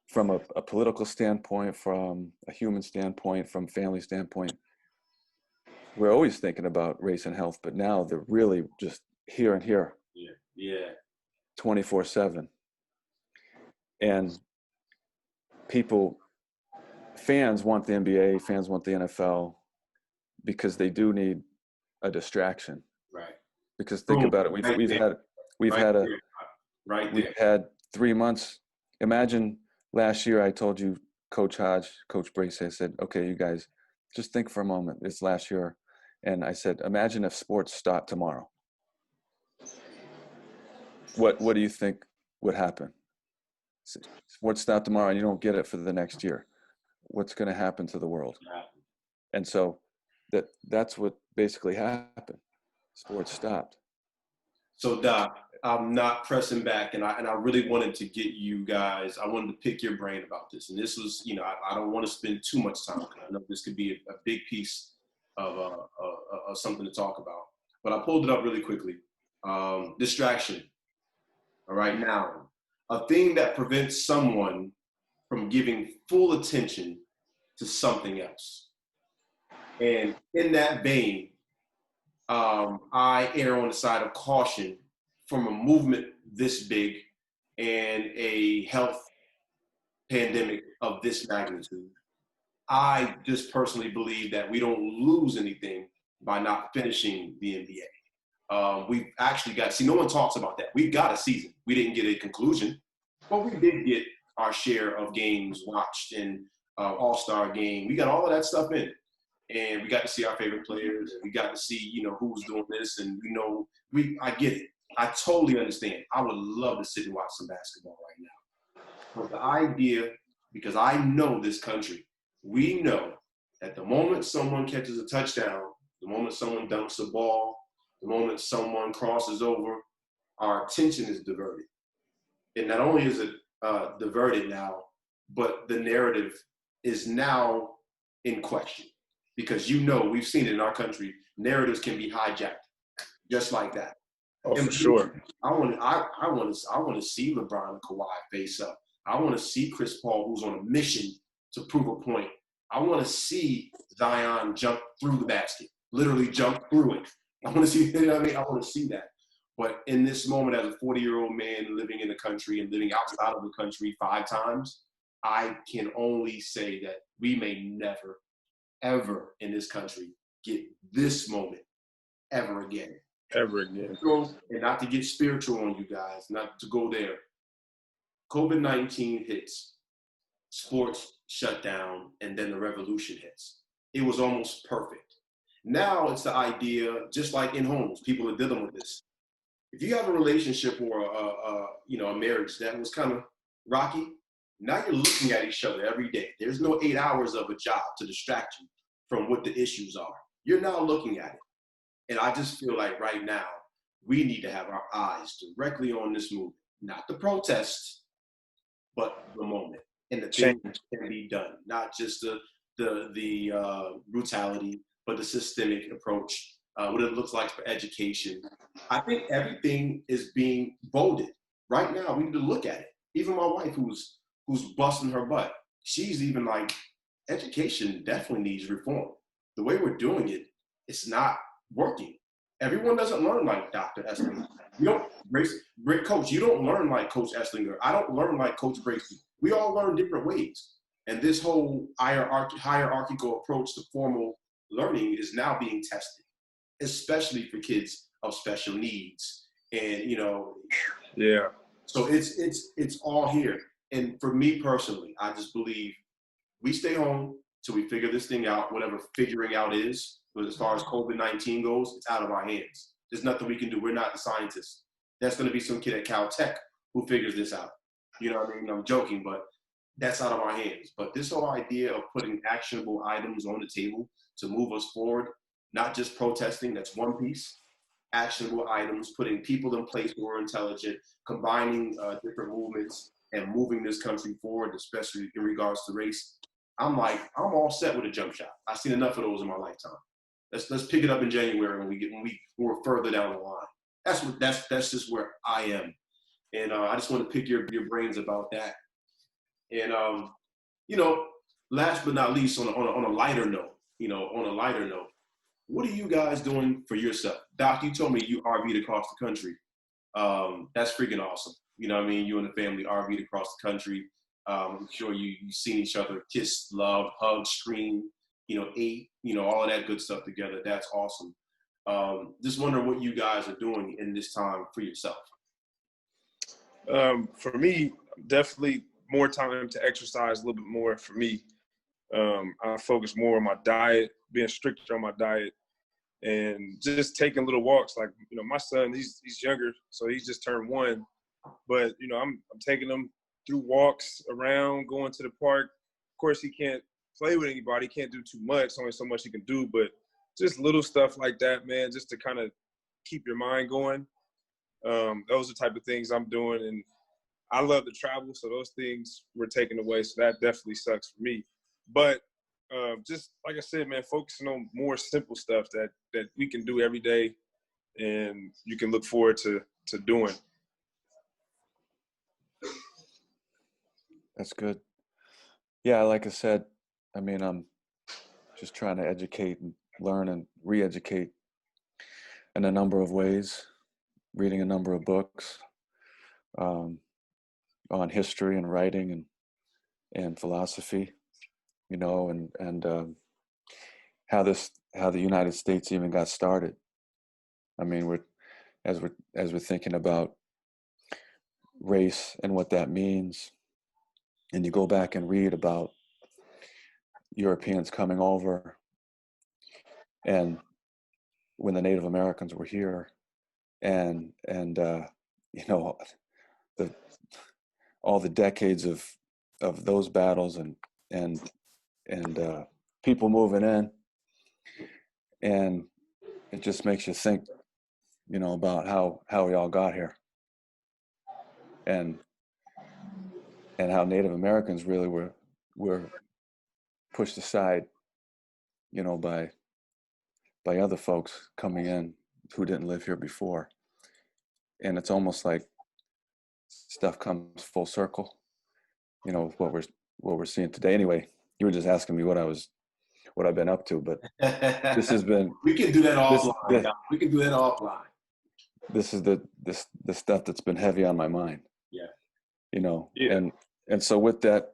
Speaker 3: from a political standpoint, from a human standpoint, from family standpoint, we're always thinking about race and health, but now they're really just here and here.
Speaker 1: Yeah.
Speaker 3: 24/7. And fans want the NBA, fans want the NFL, because they do need a distraction.
Speaker 1: Right.
Speaker 3: Because think about it, we've had 3 months. Imagine last year I told you, Coach Hodge, Coach Bracey, I said, okay, you guys, just think for a moment. It's last year. And I said, imagine if sports stopped tomorrow. What do you think would happen? Sports stop tomorrow and you don't get it for the next year. What's going to happen to the world? And so that's what basically happened. Sports stopped.
Speaker 1: So Doc, I'm not pressing back, and I really wanted to get you guys. I wanted to pick your brain about this, and this was, I don't want to spend too much time. I know this could be a big piece of something to talk about, but I pulled it up really quickly. Distraction. All right, now, a thing that prevents someone from giving full attention to something else. And in that vein, I err on the side of caution from a movement this big and a health pandemic of this magnitude. I just personally believe that we don't lose anything by not finishing the NBA. We've actually no one talks about that. We've got a season. We didn't get a conclusion, but we did get our share of games watched and All-Star game. We got all of that stuff in it. And we got to see our favorite players, and we got to see, who's doing this, and I get it. I totally understand. I would love to sit and watch some basketball right now. But the idea, because I know this country, we know that the moment someone catches a touchdown, the moment someone dunks a ball, the moment someone crosses over, our attention is diverted. And not only is it diverted now, but the narrative is now in question. Because we've seen it in our country, narratives can be hijacked just like that.
Speaker 2: Oh, and for sure.
Speaker 1: I want to see LeBron and Kawhi face up. I want to see Chris Paul, who's on a mission to prove a point. I want to see Zion jump through the basket, literally jump through it. I want to see, I want to see that. But in this moment, as a 40-year-old man living in the country and living outside of the country 5 times, I can only say that we may never, ever in this country get this moment ever again.
Speaker 2: Ever again.
Speaker 1: And not to get spiritual on you guys, not to go there. COVID-19 hits, sports shut down, and then the revolution hits. It was almost perfect. Now it's the idea, just like in homes, people are dealing with this. If you have a relationship or a marriage that was kind of rocky, now you're looking at each other every day. There's no 8 hours of a job to distract you from what the issues are. You're now looking at it. And I just feel like right now, we need to have our eyes directly on this movement, not the protest, but the moment. And the things that can be done, not just the brutality, but the systemic approach, what it looks like for education. I think everything is being voted. Right now, we need to look at it. Even my wife, who's busting her butt, she's even like, education definitely needs reform. The way we're doing it, it's not working. Everyone doesn't learn like Dr. Esslinger. You don't, Coach, you don't learn like Coach Esslinger. I don't learn like Coach Bracey. We all learn different ways. And this whole hierarchical approach to formal learning is now being tested, especially for kids of special needs. And,
Speaker 2: yeah.
Speaker 1: So it's all here. And for me personally, I just believe we stay home till we figure this thing out, whatever figuring out is. But as far as COVID-19 goes, it's out of our hands. There's nothing we can do. We're not the scientists. That's going to be some kid at Caltech who figures this out. You know what I mean? I'm joking, but that's out of our hands. But this whole idea of putting actionable items on the table to move us forward, not just protesting, that's one piece. Actionable items, putting people in place who are intelligent, combining different movements and moving this country forward, especially in regards to race. I'm all set with a jump shot. I've seen enough of those in my lifetime. Let's pick it up in January when we're further down the line. That's just where I am, and I just want to pick your brains about that. And last but not least, on a lighter note, what are you guys doing for yourself? Doc, you told me you RV'd across the country. That's freaking awesome. You know what I mean? You and the family RV'd across the country. I'm sure you've seen each other kiss, love, hug, scream, ate, all of that good stuff together. That's awesome. Just wondering what you guys are doing in this time for yourself.
Speaker 2: For me, definitely more time to exercise a little bit more for me. I focus more on my diet, being stricter on my diet, and just taking little walks. Like, my son, he's younger, so he's just turned 1. But, I'm taking him through walks around, going to the park. Of course, he can't play with anybody. He can't do too much. Only so much he can do. But just little stuff like that, man, just to kind of keep your mind going. Those are the type of things I'm doing. And I love to travel, so those things were taken away. So that definitely sucks for me. But just like I said, man, focusing on more simple stuff that we can do every day and you can look forward to doing.
Speaker 3: That's good. Yeah, like I said, I'm just trying to educate and learn and re-educate in a number of ways, reading a number of books on history and writing and philosophy, and how the United States even got started. As we're thinking about race and what that means, and you go back and read about Europeans coming over, and when the Native Americans were here, and all the decades of those battles and people moving in, and it just makes you think, about how we all got here, and how Native Americans really were pushed aside, by other folks coming in who didn't live here before. And it's almost like stuff comes full circle, what we're seeing today. Anyway, you were just asking me what I've been up to, but this has been.
Speaker 1: We can do that offline. We can do that offline.
Speaker 3: this is the stuff that's been heavy on my mind.
Speaker 1: Yeah.
Speaker 3: You know,
Speaker 2: Yeah.
Speaker 3: and so with that,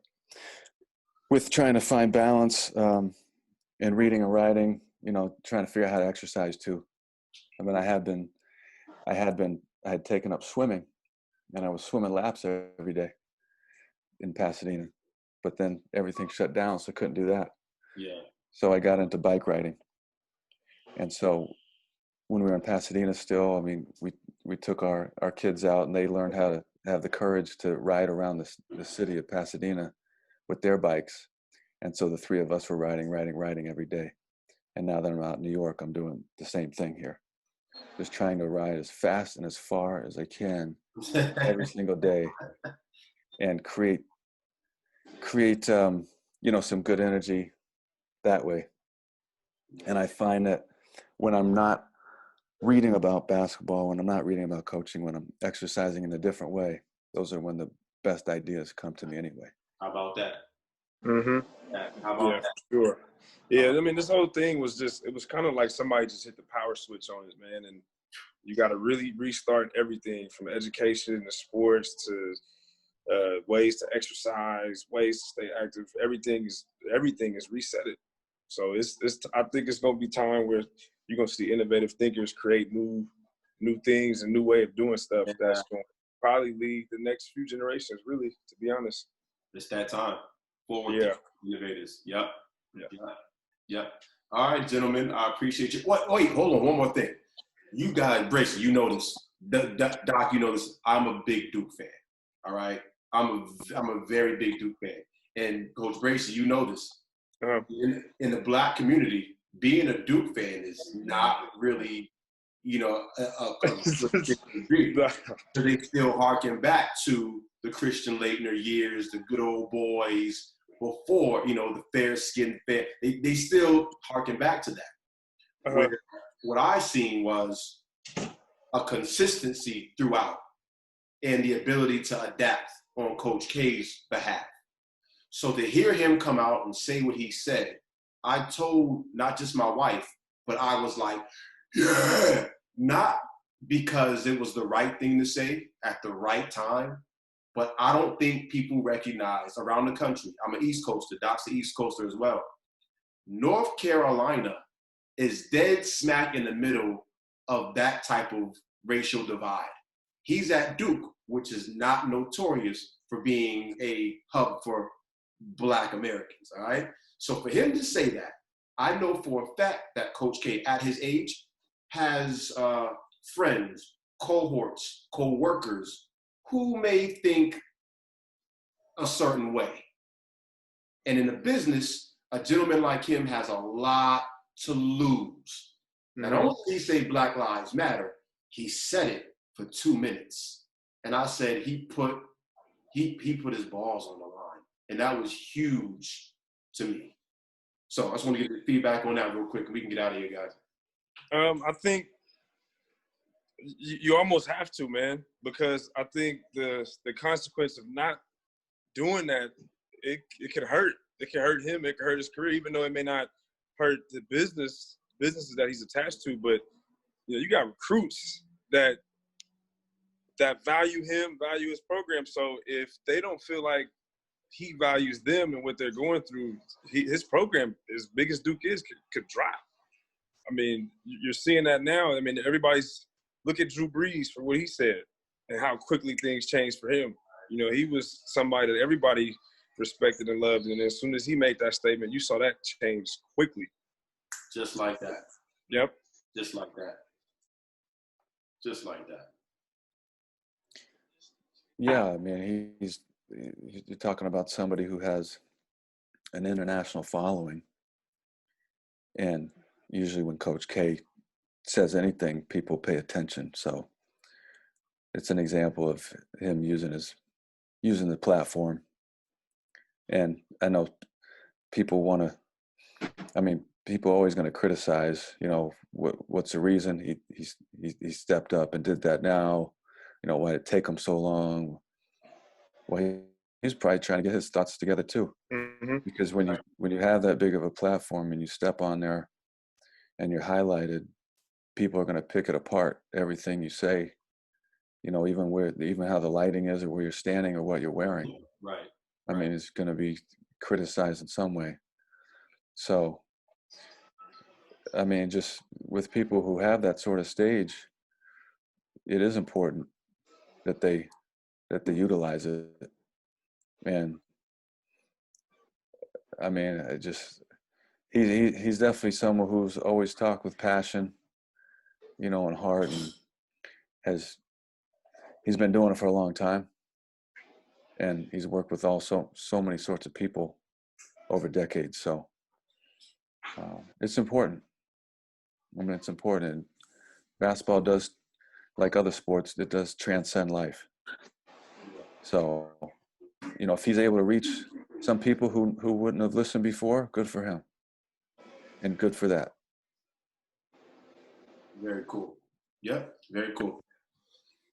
Speaker 3: with trying to find balance in reading and writing, you know, trying to figure out how to exercise too. I mean, I had taken up swimming, and I was swimming laps every day in Pasadena, but then everything shut down, so I couldn't do that.
Speaker 1: Yeah.
Speaker 3: So I got into bike riding. And so when we were in Pasadena still, I mean, we took our kids out, and they learned how to have the courage to ride around the city of Pasadena with their bikes. And so the three of us were riding every day. And now that I'm out in New York, I'm doing the same thing here. Just trying to ride as fast and as far as I can every single day, and create you know, some good energy that way. And I find that when I'm not reading about basketball, when I'm not reading about coaching, when I'm exercising in a different way, those are when the best ideas come to me anyway.
Speaker 1: How about that?
Speaker 2: Mm-hmm.
Speaker 1: How about
Speaker 2: Yeah,
Speaker 1: that?
Speaker 2: for sure. Yeah, I mean, this whole thing was it was kind of like somebody just hit the power switch on it, man. And you got to really restart everything from education to sports to ways to exercise, ways to stay active. Everything is resetted. So I think it's gonna be time where you're gonna see innovative thinkers create new things and new way of doing stuff that's gonna probably lead the next few generations. Really, to be honest.
Speaker 1: It's that time. Forward innovators. Yep.
Speaker 2: Yeah.
Speaker 1: Yep. All right, gentlemen. I appreciate you. Wait, hold on. One more thing. You guys, Bracy, you know this. Doc, you know this. I'm a big Duke fan. All right. I'm a very big Duke fan. And Coach Bracy, you know this.
Speaker 2: Uh-huh.
Speaker 1: In the Black community, being a Duke fan is not really, you know, so they still harken back to the Christian Laettner years, the good old boys before, you know, the fair-skinned fan. They still harken back to that.
Speaker 2: Uh-huh.
Speaker 1: Where what I seen was a consistency throughout and the ability to adapt on Coach K's behalf. So to hear him come out and say what he said, I told not just my wife, but I was like, yeah, not because it was the right thing to say at the right time, but I don't think people recognize around the country. I'm an East Coaster, Doc's the East Coaster as well. North Carolina is dead smack in the middle of that type of racial divide. He's at Duke, which is not notorious for being a hub for Black Americans, all right? So for him to say that, I know for a fact that Coach K, at his age, has friends, cohorts, co-workers who may think a certain way. And in a business, a gentleman like him has a lot to lose. Not only did he say Black Lives Matter, he said it for 2 minutes. And I said he put his balls on the line. And that was huge to me. So I just want to get the feedback on that real quick, and we can get out of here, guys.
Speaker 2: I think you almost have to, man, because I think the consequence of not doing that, it could hurt. It can hurt him. It can hurt his career, even though it may not hurt the businesses that he's attached to. But you know, you got recruits that value him, value his program. So if they don't feel like he values them and what they're going through, his program, as big as Duke is, could drop. I mean, you're seeing that now. I mean, look at Drew Brees for what he said and how quickly things changed for him. You know, he was somebody that everybody respected and loved. And as soon as he made that statement, you saw that change quickly.
Speaker 1: Just like that.
Speaker 2: Yep.
Speaker 1: Just like that. Just like that.
Speaker 3: Yeah, I mean, you're talking about somebody who has an international following. And usually when Coach K says anything, people pay attention. So it's an example of him using the platform. And I know people people are always going to criticize, you know, what's the reason he stepped up and did that now? You know, why did it take him so long? Well, he's probably trying to get his thoughts together too.
Speaker 2: Mm-hmm.
Speaker 3: Because when you have that big of a platform and you step on there and you're highlighted, people are going to pick it apart, everything you say, you know, even how the lighting is or where you're standing or what you're wearing.
Speaker 1: Right.
Speaker 3: I mean, it's going to be criticized in some way. So, I mean, just with people who have that sort of stage, it is important that they utilize it. And I mean, he's definitely someone who's always talked with passion, you know, and heart, and he's been doing it for a long time, and he's worked with so many sorts of people over decades. So it's important. I mean, it's important. And basketball does, like other sports, it does transcend life. So, you know, if he's able to reach some people who wouldn't have listened before, good for him, and good for that.
Speaker 1: Very cool. Yep. Very cool.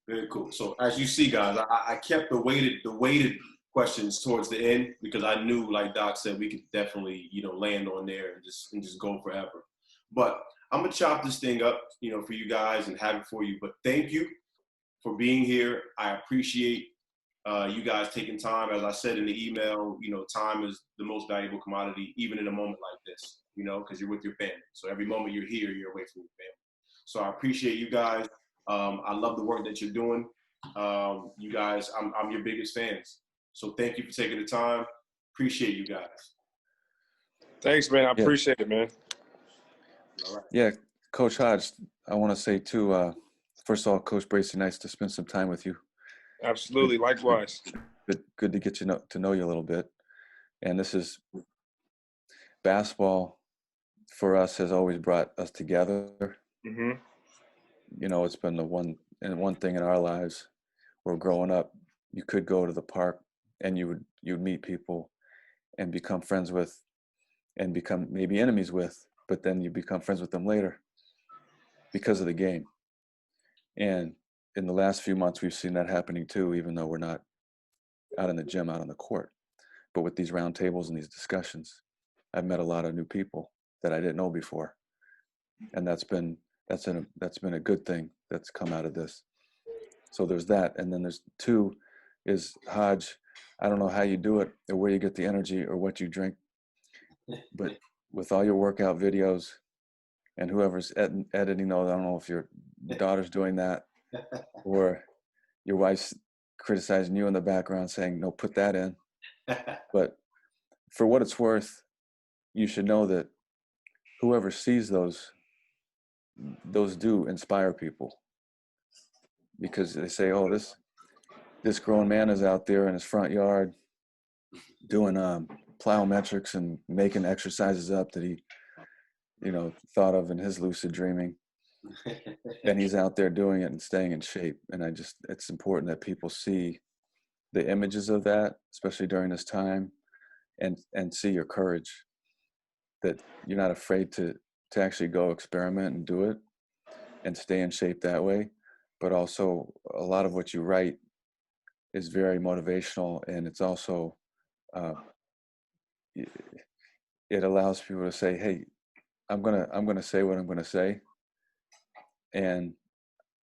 Speaker 1: Very cool. So as you see, guys, I kept the weighted questions towards the end because I knew, like Doc said, we could definitely, you know, land on there and just go forever. But I'm gonna chop this thing up, you know, for you guys and have it for you. But thank you for being here. I appreciate you guys taking time. As I said in the email, you know, time is the most valuable commodity, even in a moment like this, you know, because you're with your family. So every moment you're here, you're away from your family. So I appreciate you guys. I love the work that you're doing. You guys, I'm your biggest fans. So thank you for taking the time. Appreciate you guys.
Speaker 2: Thanks, man. I appreciate it, man.
Speaker 1: All right.
Speaker 3: Yeah, Coach Hodge, I want to say too, first of all, Coach Bracey, nice to spend some time with you.
Speaker 2: Absolutely. Likewise.
Speaker 3: Good to get to know you a little bit. And this is basketball for us has always brought us together.
Speaker 2: Mm-hmm.
Speaker 3: You know, it's been the one thing in our lives where growing up, you could go to the park and you'd meet people and become friends with and become maybe enemies with, but then you become friends with them later because of the game. And in the last few months, we've seen that happening too, even though we're not out in the gym, out on the court. But with these round tables and these discussions, I've met a lot of new people that I didn't know before. And that's been a good thing that's come out of this. So there's that. And then there's two is Hodge. I don't know how you do it or where you get the energy or what you drink, but with all your workout videos and whoever's editing those, I don't know if your daughter's doing that or your wife's criticizing you in the background saying, no, put that in. But for what it's worth, you should know that whoever sees those do inspire people, because they say, oh, this grown man is out there in his front yard doing plyometrics and making exercises up that he, you know, thought of in his lucid dreaming. And he's out there doing it and staying in shape. And it's important that people see the images of that, especially during this time, and see your courage, that you're not afraid to actually go experiment and do it and stay in shape that way. But also a lot of what you write is very motivational, and it's also it allows people to say, hey, I'm gonna say what I'm gonna say, and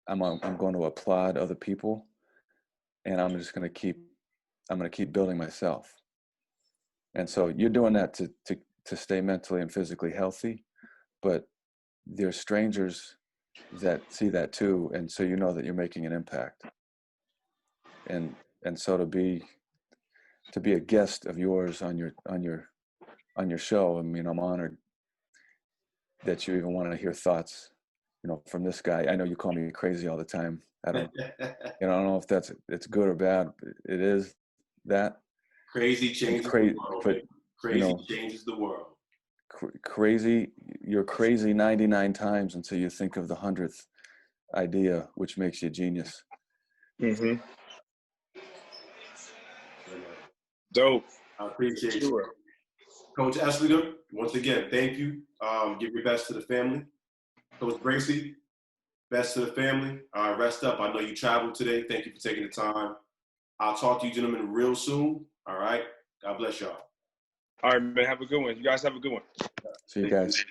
Speaker 3: I'm going to applaud other people, and I'm gonna keep building myself. And so you're doing that to stay mentally and physically healthy, but there's strangers that see that too, and so you know that you're making an impact. And so to be a guest of yours on your show, I mean, I'm honored that you even want to hear thoughts, you know, from this guy. I know you call me crazy all the time. I don't know if it's good or bad. But it is that.
Speaker 1: Crazy changes the world.
Speaker 3: But,
Speaker 1: crazy,
Speaker 3: you know,
Speaker 1: changes the world.
Speaker 3: Crazy, you're crazy 99 times until you think of the 100th idea, which makes you a genius.
Speaker 2: Mm-hmm. Dope.
Speaker 1: I appreciate you. Coach Eslinger, once again, thank you. Give your best to the family. Coach Bracey, best to the family. Rest up. I know you traveled today. Thank you for taking the time. I'll talk to you gentlemen real soon. All right. God bless y'all.
Speaker 2: All right, man. Have a good one. You guys have a good one.
Speaker 3: See you guys.